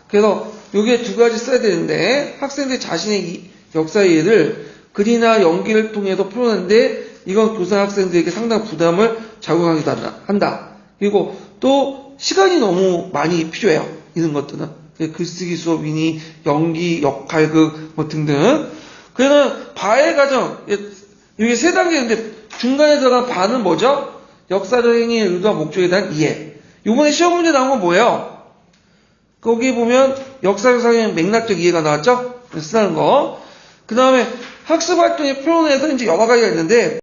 그래서 요게 두 가지 써야 되는데 학생들 자신의 이 역사 이해를 글이나 연기를 통해서 풀어내는데 이건 교사 학생들에게 상당한 부담을 자극하기도 한다. 그리고 또 시간이 너무 많이 필요해요. 이런 것들은. 글쓰기 수업이니 연기, 역할극 뭐 등등. 그래서 바의 과정, 이게 세 단계인데 중간에 들어간 바는 뭐죠? 역사적 행위의 의도와 목적에 대한 이해. 이번에 시험 문제 나온 건 뭐예요? 거기 보면 역사적 상의 맥락적 이해가 나왔죠? 쓰라는 거. 그 다음에 학습 활동의 표현에서 이제 여러 가지가 있는데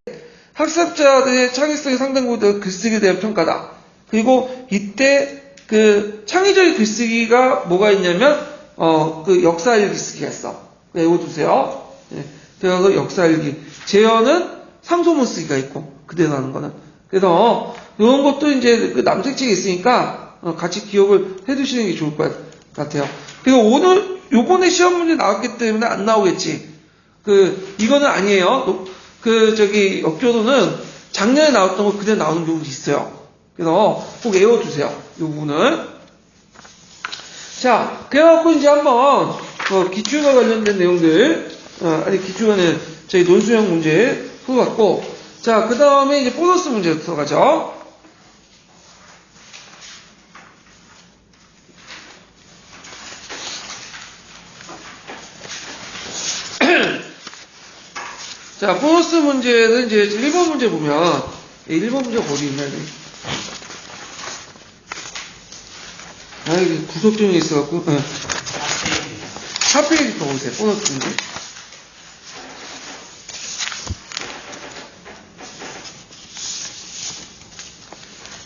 학습자들의 창의성이 상당히 글쓰기에 대한 평가다. 그리고 이때 그 창의적인 글쓰기가 뭐가 있냐면 그 역사일기 쓰기가 있어. 외워두세요. 그래서 역사일기. 재현은 상소문 쓰기가 있고 그대로 하는 거는. 그래서 이런 것도 이제 그 남색책에 있으니까 같이 기억을 해두시는 게 좋을 것 같아요. 그리고 오늘 요번에 시험 문제 나왔기 때문에 안 나오겠지. 이거는 아니에요. 역조도는 작년에 나왔던 거 그대로 나오는 경우도 있어요. 그래서 꼭 외워두세요. 이 부분은. 자, 그래갖고 이제 한번 기출과 관련된 내용들, 기출과는 저희 논술형 문제 풀어봤고, 자, 그 다음에 이제 보너스 문제 들어가죠. 자, 보너스 문제는 이제 1번 문제 보면, 1번 문제가 어디 있나, 이게 구속정이 있어갖고, 4페이지 더 보세요, 보너스 문제.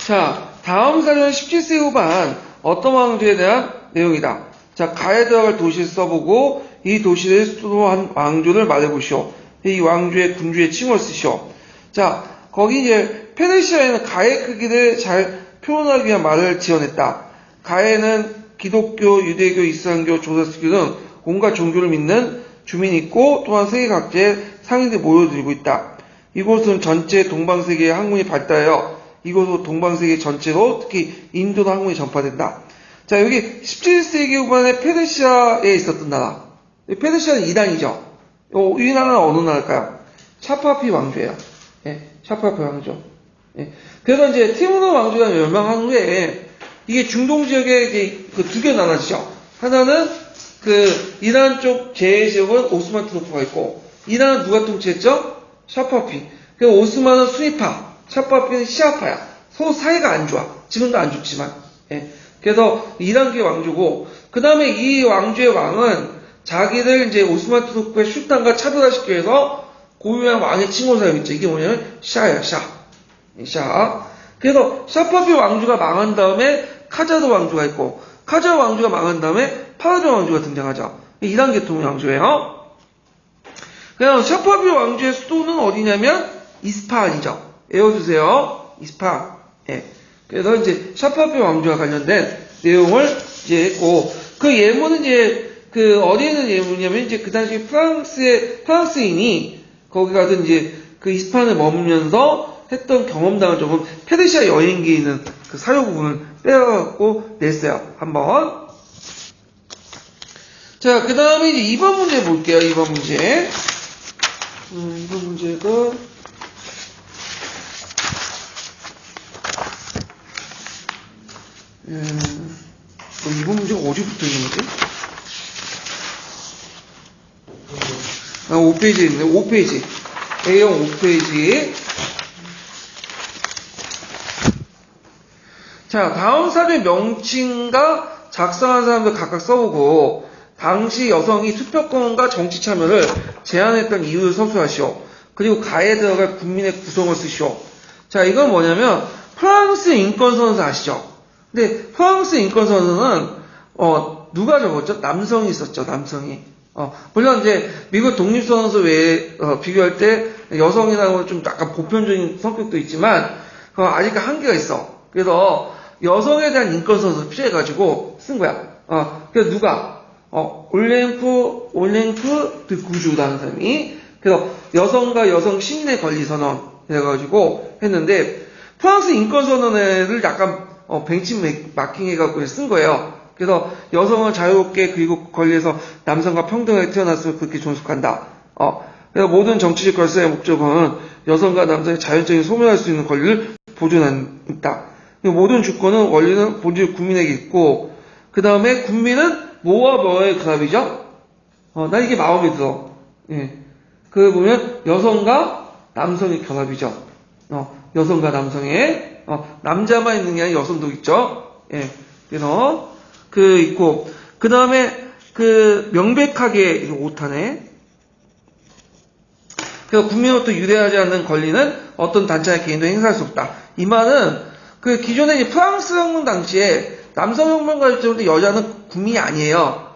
자, 다음 사전 17세 후반 어떤 왕조에 대한 내용이다. 자, 가에 들어갈 도시를 써보고 이 도시를 수도한 왕조를 말해보시오. 이 왕조의 군주의 칭호를 쓰시오. 자, 거기 이제 페르시아에는 가의 크기를 잘 표현하기 위한 말을 지어냈다. 가에는 기독교, 유대교, 이슬람교, 조사스교 등 온갖 종교를 믿는 주민이 있고 또한 세계 각지에 상인들이 모여들고 있다. 이곳은 전체 동방세계의 학문이 발달하여 이곳으로 동방세계 전체로 특히 인도도 학문이 전파된다. 자, 여기 17세기 후반에 페르시아에 있었던 나라. 페르시아는 이란이죠. 이 나라는 어느 나라일까요? 샤파피 왕조예요. 샤파피 왕조. 그래서 이제 티무르 왕조가 멸망한 후에 이게 중동 지역에 그 두 개 나눠지죠. 하나는 그 이란 쪽 제지역은 오스만 투르크가 있고, 이란은 누가 통치했죠? 샤파피. 그리고 오스만은 수니파, 샤파피는 시아파야. 서로 사이가 안 좋아. 지금도 안 좋지만. 그래서 이란계 왕조고, 그 다음에 이 왕조의 왕은 자기들 이제 오스만 투르크의 술탄과 차별화시키기 위해서 고유한 왕의 칭호 사용했죠. 이게 뭐냐면 샤야, 샤. 그래서 샤파피 왕조가 망한 다음에 카자드 왕조가 있고, 카자드 왕조가 망한 다음에 파라드 왕조가 등장하죠. 이란 계통의 왕조예요. 그래서 샤파피 왕조의 수도는 어디냐면 이스파한이죠. 외워주세요. 이스파한. 그래서 이제 샤파피 왕조와 관련된 내용을 이제 했고, 그 예문은 이제 어디에 있는 예문이냐면 이제 그 당시 프랑스인이 거기 가서 이제 그 이스파한에 머물면서 했던 경험담을 조금 페르시아 여행기에 있는 그 사료 부분을 빼갖고 냈어요. 한번. 자, 그 다음에 이제 2번 문제 볼게요. 2번 문제. 2번 문제가, 이번 문제가 어디부터 있는 거지? 5페이지에 있네. 5페이지. A형 5페이지. 자, 다음 사례 명칭과 작성한 사람들 각각 써보고, 당시 여성이 투표권과 정치 참여를 제한했던 이유를 서술하시오. 그리고 가에 들어갈 국민의 구성을 쓰시오. 자, 이건 뭐냐면, 프랑스 인권선언서 아시죠? 근데 프랑스 인권선언은, 누가 적었죠? 남성이 있었죠, 남성이. 물론 이제 미국 독립선언서 외에 비교할 때 여성이라고 좀 약간 보편적인 성격도 있지만 아직 한계가 있어. 그래서 여성에 대한 인권선언서 필요해가지고 쓴 거야. 그래서 누가 올랭프 드 구주라는 사람이 그래서 여성과 여성 시민의 권리 선언 해가지고 했는데 프랑스 인권선언을 약간 벤치 마킹해갖고 쓴 거예요. 그래서 여성은 자유롭게 그리고 권리에서 남성과 평등하게 태어났으면 그렇게 존속한다. 그래서 모든 정치적 결사의 목적은 여성과 남성의 자연적인 소멸할 수 있는 권리를 보존한다. 모든 주권은 원리는 본질 국민에게 있고 그 다음에 국민은 뭐와 뭐의 결합이죠? 난 이게 마음에 들어. 예. 그 보면 여성과 남성의 결합이죠. 여성과 남성의 남자만 있는 게 아니라 여성도 있죠. 예. 그래서 있고, 그 다음에, 명백하게, 이거 오타네. 그래서 국민으로부터 유대하지 않는 권리는 어떤 단체나 개인도 행사할 수 없다. 이 말은, 기존에 이제 프랑스 혁명 당시에 남성혁명가 때문에 여자는 국민이 아니에요.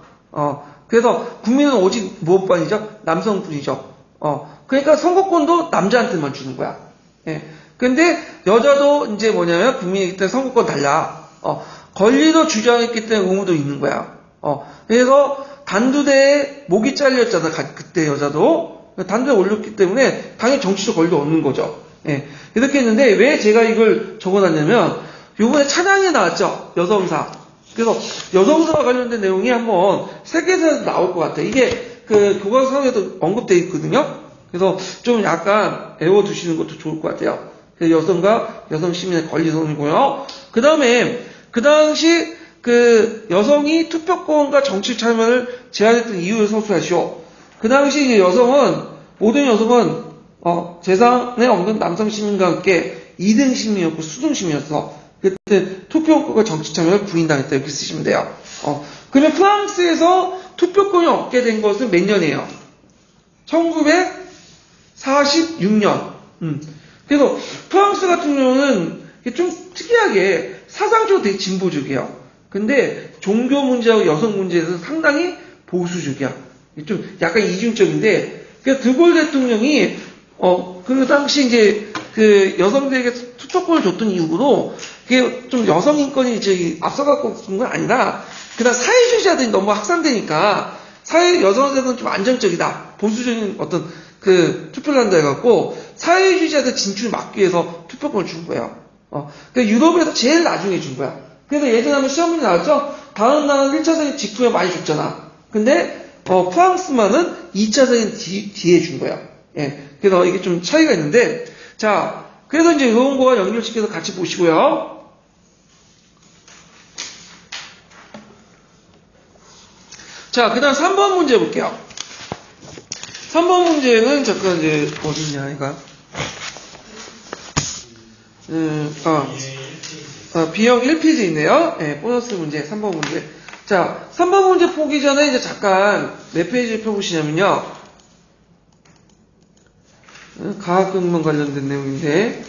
그래서 국민은 오직 무엇뿐이죠? 남성뿐이죠. 그러니까 선거권도 남자한테만 주는 거야. 예. 근데 여자도 이제 뭐냐면 국민이기 때문에 선거권 달라. 권리도 주장했기 때문에 의무도 있는 거야. 그래서 단두대에 목이 잘렸잖아. 그때 여자도. 단두대에 올렸기 때문에 당연히 정치적 권리도 얻는 거죠. 예. 이렇게 했는데 왜 제가 이걸 적어놨냐면 요번에 찬양에 나왔죠. 여성사. 그래서 여성사와 관련된 내용이 한번 세계사에서 나올 것 같아요. 이게 교과서상에도 언급되어 있거든요. 그래서 좀 약간 애워두시는 것도 좋을 것 같아요. 여성과 여성 시민의 권리 선언이고요. 그 다음에 그 당시 여성이 투표권과 정치 참여를 제한했던 이유를 서술하시오. 그 당시 이제 모든 여성은 세상에 없는 남성 시민과 함께 2등 시민이었고 수등 시민이었어. 그때 투표권과 정치 참여를 부인당했다 이렇게 쓰시면 돼요. 그러면 프랑스에서 투표권이 얻게 된 것은 몇 년이에요? 1946년. 그래서 프랑스 같은 경우는 좀 특이하게 사상적으로 되게 진보적이에요. 근데 종교 문제하고 여성 문제에서 상당히 보수적이야. 좀 약간 이중적인데, 그래서 드골 대통령이 그 당시 이제 여성들에게 투표권을 줬던 이유로 그게 좀 여성 인권이 이제 앞서갖고 그런 건 아니라 그다음 사회주의자들이 너무 확산되니까 여성들은 좀 안정적이다. 보수적인 어떤 투표를 한다 해갖고 사회주의자들 진출을 막기 위해서 투표권을 준 거예요. 그러니까 유럽에서 제일 나중에 준 거야. 그래서 예전에 한번 시험문제 나왔죠? 다른 나라는 1차적인 직후에 많이 줬잖아. 근데, 프랑스만은 2차적인 뒤에 준 거야. 예. 그래서 이게 좀 차이가 있는데, 자, 그래서 이제 이런 거와 연결시켜서 같이 보시고요. 자, 그 다음 3번 문제 볼게요. 3번 문제는 잠깐 이제, 어딨냐, 이거. B형 1페이지 있네요. 네, 보너스 문제, 3번 문제. 자, 3번 문제 보기 전에 이제 잠깐 몇 페이지 펴보시냐면요. 가학근문 관련된 내용인데,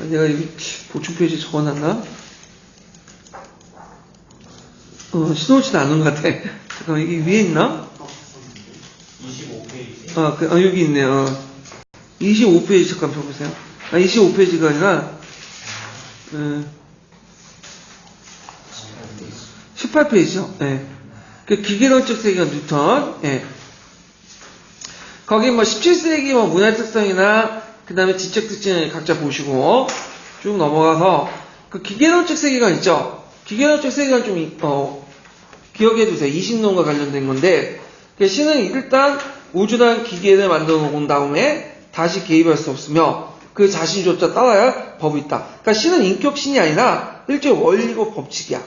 내가 여기 보충 페이지 적어놨나? 신호지는 않은 것 같아. 잠깐만, 이게 위에 있나? 25페이지. 여기 있네요. 25페이지 잠깐 펴보세요. 25페이지가 아니라, 18페이지죠. 예. 기계론적 세계관 뉴턴. 예. 거기 17세기 문화 특성이나 그 다음에 지적 특징을 각자 보시고 쭉 넘어가서 기계론적 세계관 있죠. 기계론적 세계관 좀 기억해 두세요. 이심론과 관련된 건데 신은 일단 우주란 기계를 만들어 놓은 다음에 다시 개입할 수 없으며 그 자신조차 따라야 할 법이 있다. 그러니까 신은 인격신이 아니라 일종의 원리고 법칙이야.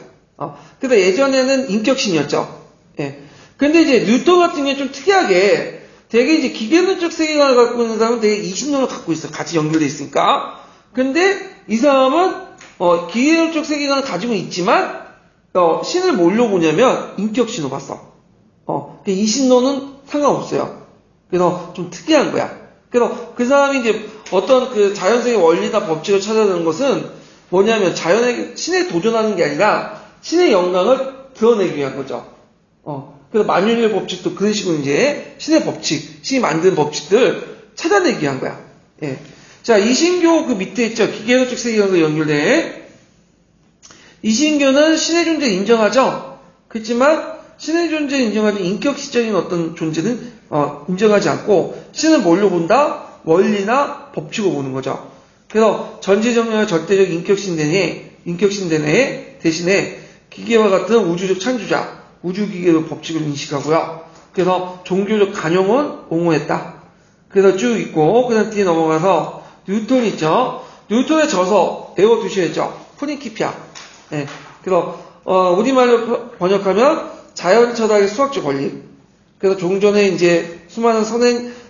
그래서 예전에는 인격신이었죠. 예. 근데 이제 뉴턴 같은 경우는 좀 특이하게 되게 이제 기계론적 세계관을 갖고 있는 사람은 되게 이신론을 갖고 있어. 같이 연결돼 있으니까. 근데 이 사람은 기계론적 세계관을 가지고 있지만 신을 뭘로 보냐면 인격신으로 봤어. 이신론은 상관없어요. 그래서 좀 특이한 거야. 그래서 그 사람이 이제 어떤 그 자연세계 원리나 법칙을 찾아내는 것은 뭐냐면 신에 도전하는 게 아니라 신의 영광을 드러내기 위한 거죠. 그래서 만유인의 법칙도 그런 식으로 이제 신의 법칙, 신이 만든 법칙들 찾아내기 위한 거야. 예. 자, 이신교 그 밑에 있죠. 기계론적 세계관과 연결된. 이신교는 신의 존재 인정하죠. 그렇지만 신의 존재 인정하지 인격시적인 어떤 존재는 인정하지 않고 신은 뭘로 본다? 원리나 법칙으로 보는 거죠. 그래서 전지정령의 절대적 인격신대내 대신에 기계와 같은 우주적 창조자, 우주기계의 법칙을 인식하고요. 그래서 종교적 간용은 옹호했다. 그래서 쭉 있고 그 다음 뒤에 넘어가서 뉴턴 있죠. 뉴턴의 저서 외워두셔야죠. 프린키피아. 예. 그래서 우리말로 번역하면 자연철학의 수학적 원리. 그래서 종전에 이제 수많은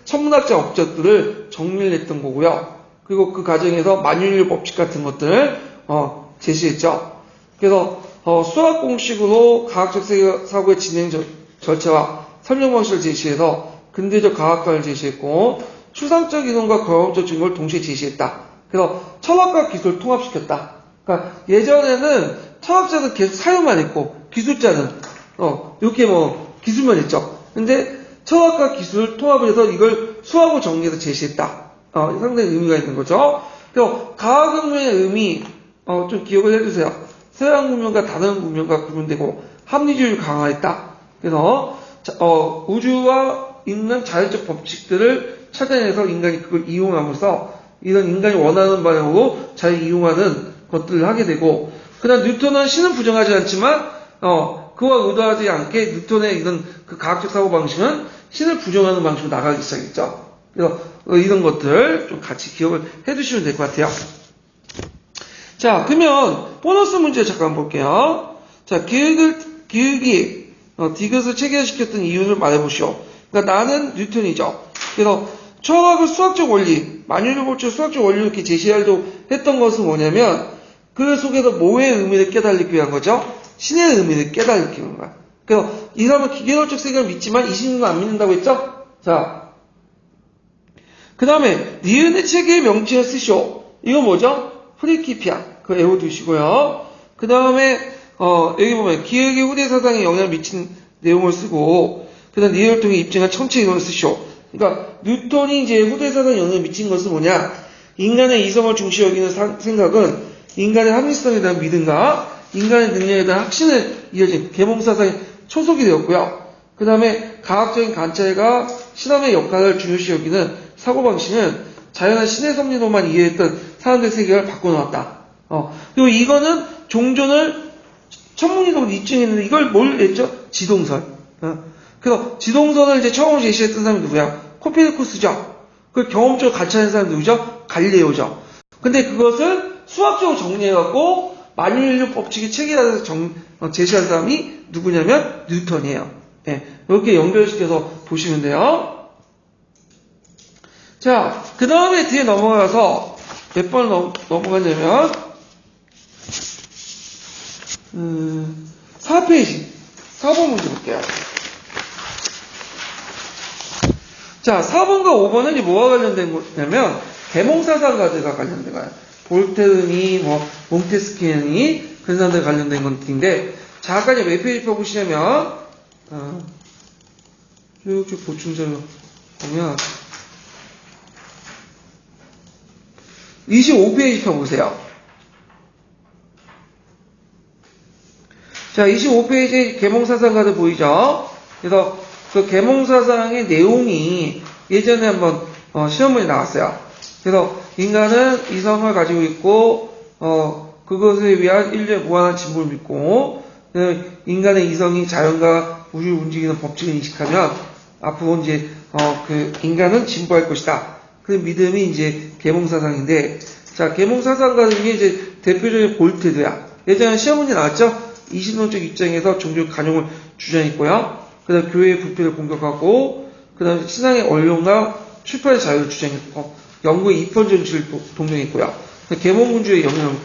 천문학자 업적들을 정리를 했던 거고요. 그리고 그 과정에서 만유인의 법칙 같은 것들을 제시했죠. 그래서 수학 공식으로 과학적 사고의 진행 절차와 설명 방식을 제시해서 근대적 과학관을 제시했고 추상적 이론과 경험적 증거를 동시에 제시했다. 그래서 철학과 기술을 통합시켰다. 그러니까 예전에는 철학자는 계속 사유만 했고 기술자는 이렇게 기술만 했죠. 근데 철학과 기술을 통합을 해서 이걸 수학으로 정리해서 제시했다. 상당히 의미가 있는 거죠. 그래서 과학혁명의 의미 좀 기억을 해주세요. 서양 문명과 다른 문명과 구분되고 합리주의를 강화했다. 그래서 우주와 있는 자연적 법칙들을 찾아내서 인간이 그걸 이용함으로써 이런 인간이 원하는 방향으로 잘 이용하는 것들을 하게 되고, 그 다음 뉴턴은 신은 부정하지 않지만 그와 의도하지 않게 뉴턴의 이런 그 과학적 사고 방식은 신을 부정하는 방식으로 나가기 시작했죠. 그래서 이런 것들 좀 같이 기억을 해두시면 될 것 같아요. 자, 그러면 보너스 문제 잠깐 볼게요. 자, 기울기 디귿을 체계화시켰던 이유를 말해보시오. 그러니까 나는 뉴턴이죠. 그래서 철학을 수학적 원리, 만유인의 법칙을 수학적 원리로 이렇게 제시하려고 했던 것은 뭐냐면 그 속에서 뭐의 의미를 깨달기 위한 거죠? 신의 의미를 깨달기 위한 거야. 그래서 이 사람은 기계론적 세계를 믿지만 이신론은 안 믿는다고 했죠? 자, 그 다음에 니은의 체계의 명칭을 쓰시오. 이거 뭐죠? 프리키피아. 그거 외워두시고요. 그 다음에 여기 보면 기획의 후대 사상에 영향을 미친 내용을 쓰고, 그 다음 니은을 통해 입증한 천체 이론을 쓰시오. 그러니까 뉴턴이 이제 후대 사상에 영향을 미친 것은 뭐냐? 인간의 이성을 중시 여기는 생각은 인간의 합리성에 대한 믿음과 인간의 능력에 대한 확신을 이어진 계몽사상의 초석이 되었고요. 그 다음에 과학적인 관찰과 실험의 역할을 중요시 여기는 사고방식은 자연한 신의 섭리로만 이해했던 사람들의 세계를 바꿔놓았다. 그리고 이거는 종전을 천문이론으로 입증했는데 이걸 뭘 했죠? 지동설. 그래서 지동설을 이제 처음 제시했던 사람이 누구야? 코페르니쿠스죠. 그걸 경험적으로 관찰한 사람이 누구죠? 갈릴레오죠. 근데 그것을 수학적으로 정리해갖고 만유인의 법칙의 체계화해서 제시한 사람이 누구냐면 뉴턴이에요. 네, 이렇게 연결시켜서 보시면 돼요. 자, 그 다음에 뒤에 넘어가서 몇 번 넘어가냐면 4페이지 4번 문제 볼게요. 자, 4번과 5번은 이제 뭐와 관련된 거냐면 계몽사상가들과 관련된 거예요. 볼테르니, 몽테스키니 그런 사람들 관련된 것인데, 자, 아까 이제 몇 페이지 펴보시냐면 쭉 보충자료 보면 25페이지 펴보세요. 자, 25페이지 계몽사상가들 보이죠? 그래서 그 계몽사상의 내용이 예전에 한번 시험문에 나왔어요. 그래서 인간은 이성을 가지고 있고 그것에 위한 인류의 무한한 진보를 믿고 인간의 이성이 자연과 우주를 움직이는 법칙을 인식하면 앞으로 이제 그 인간은 진보할 것이다. 그 믿음이 이제 계몽사상인데, 자, 계몽사상가 중에 이제 대표적인 볼테르야. 예전에 시험 문제 나왔죠? 이신론적 입장에서 종교 간용을 주장했고요. 그 다음 교회의 부패를 공격하고, 그 다음 신앙의 언론과 출판의 자유를 주장했고, 영국의 입헌 정치를 동정했고요. 계몽군주에 영향을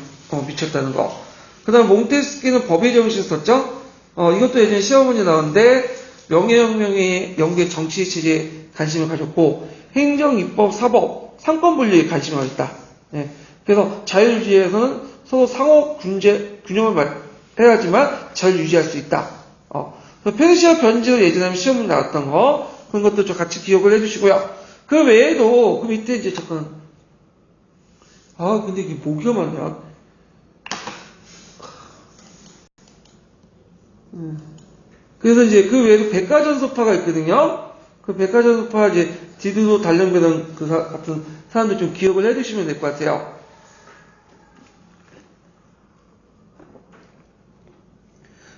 미쳤다는 거. 그 다음 몽테스키는 법의 정신을 썼죠? 이것도 예전에 시험 문제 나왔는데, 명예혁명의 영국의 정치 체제에 관심을 가졌고, 행정, 입법, 사법, 상권 분리에 관심을 가졌다. 예. 그래서 자유주의에서는 서로 상호 균형을 해야지만 잘 유지할 수 있다. 페르시아 변제로 예전에 시험에 나왔던 거, 그런 것도 좀 같이 기억을 해주시고요. 그 외에도, 그 밑에 이제 잠깐, 근데 이게 목이 많냐? 그래서 이제 그 외에도 백과전소파가 있거든요. 그 백과전소파 이제 디드로 단련되는 그 같은 사람들 좀 기억을 해주시면 될 것 같아요.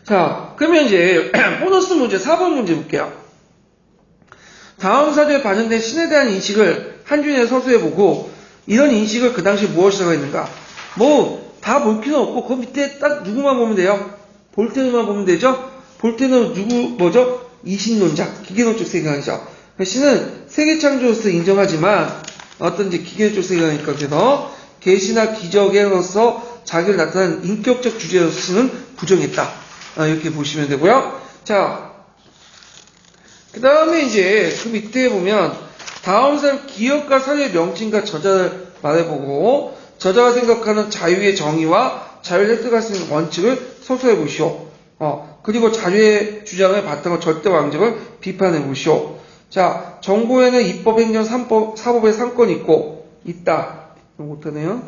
자, 그러면 이제 보너스 문제 4번 문제 볼게요. 다음 사조에 반영된 신에 대한 인식을 한 줄에 서술해보고 이런 인식을 그 당시 무엇이라고 했는가? 뭐 다 볼 필요는 없고 그 밑에 딱 누구만 보면 돼요. 볼테르만 보면 되죠. 볼테르는 뭐죠? 이신론자, 기계론적 세계관이죠. 신은 세계 창조로서 인정하지만 어떤 이제 기계론적 세계관이니까 그래서 계시나 기적으로서 자기를 나타낸 인격적 주제로서 신은 부정했다. 이렇게 보시면 되고요. 자, 그 다음에 이제 그 밑에 보면 다음 사람 기업과 사회의 명칭과 저자를 말해보고 저자가 생각하는 자유의 정의와 자유를 획득할 수 있는 원칙을 서술해 보시오. 그리고 자유의 주장을 바탕으로 절대 왕정을 비판해 보시오. 자, 정보에는 입법, 행정, 사법의 상권이 있다. 못하네요.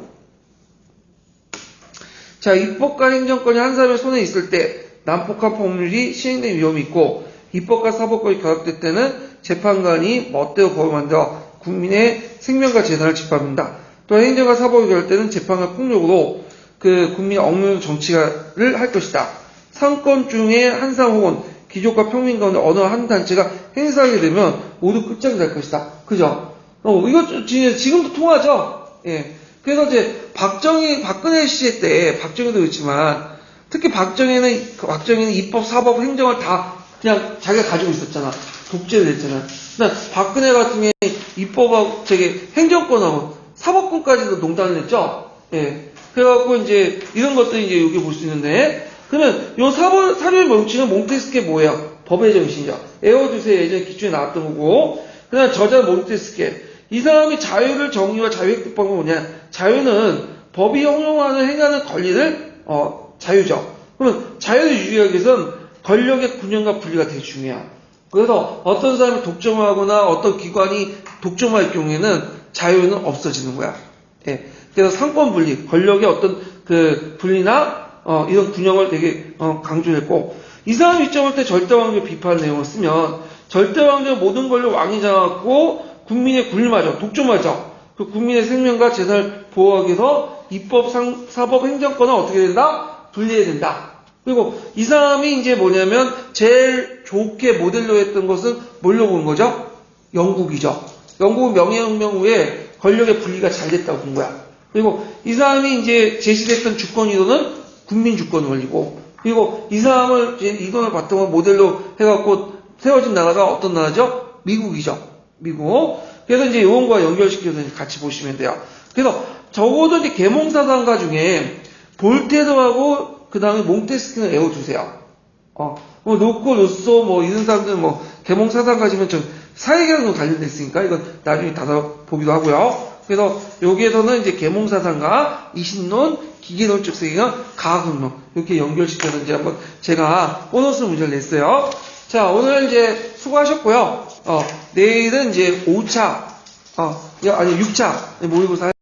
자, 입법과 행정권이 한 사람의 손에 있을 때 난폭한 법률이 시행된 위험이 있고 입법과 사법권이 결합될 때는 재판관이 멋대로 법을 만들어 국민의 생명과 재산을 짓밟는다. 또 행정과 사법이 결합될 때는 재판관 폭력으로 그 국민의 억누르는 정치를 할 것이다. 상권 중에 한 사람 혹은 귀족과 평민 가운데 어느 한 단체가 행사하게 되면 모두 끝장날 것이다. 그죠? 이거 지금도 통하죠? 예. 그래서 이제 박근혜 시대 때, 박정희도 그렇지만, 특히 박정희는 입법, 사법, 행정을 다 그냥 자기가 가지고 있었잖아. 독재를 했잖아. 근데 박근혜 같은 경우에 입법하고, 행정권하고 사법권까지도 농단을 했죠? 예. 그래갖고 이제 이런 것들이 이제 여기 볼 수 있는데, 그러면 요 사료의 명칭은 몽테스케 뭐예요? 법의 정신이죠. 에어두세 예전에 기초에 나왔던 거고, 그 다음 저자 몽테스케. 이 사람이 자유를 정의와 자유획득 방법은 뭐냐? 자유는 법이 형용하는 행하는 권리를 자유죠. 그러면 자유를 유지하기 위해서는 권력의 균형과 분리가 되게 중요해요. 그래서 어떤 사람이 독점하거나 어떤 기관이 독점할 경우에는 자유는 없어지는 거야. 예. 그래서 상권 분리, 권력의 어떤 그 분리나 이런 균형을 되게 강조했고, 이 사람 입장을 볼 때 절대왕조 비판 내용을 쓰면 절대왕조 모든 권력 왕이 장악하고 국민의 군림하죠. 독점하죠. 그 국민의 생명과 재산을 보호하기 위해서 입법, 사법, 행정권은 어떻게 된다? 분리해야 된다. 그리고 이 사람이 이제 뭐냐면 제일 좋게 모델로 했던 것은 뭘로 본 거죠? 영국이죠. 영국은 명예혁명 후에 권력의 분리가 잘 됐다고 본 거야. 그리고 이 사람이 이제 제시됐던 주권 이론은 국민 주권 원리고, 그리고 이 사람을 이론을 바탕으로 모델로 해갖고 세워진 나라가 어떤 나라죠? 미국이죠. 미국. 그래서 이제 이원과 연결시켜서 같이 보시면 돼요. 그래서 적어도 이제 계몽사상가 중에 볼테르하고 그 다음에 몽테스키는 외워두세요. 노코, 루소, 이런 사람들은 계몽사상가지만 좀 사회계랑도 관련돼 있으니까 이건 나중에 다뤄 보기도 하고요. 그래서 여기에서는 이제 계몽사상가, 이신론, 기계론적 세계관, 과학운동 이렇게 연결시켜서 이제 한번 제가 보너스 문제를 냈어요. 자, 오늘 이제 수고하셨고요. 내일은 이제 5차, 6차 모의고사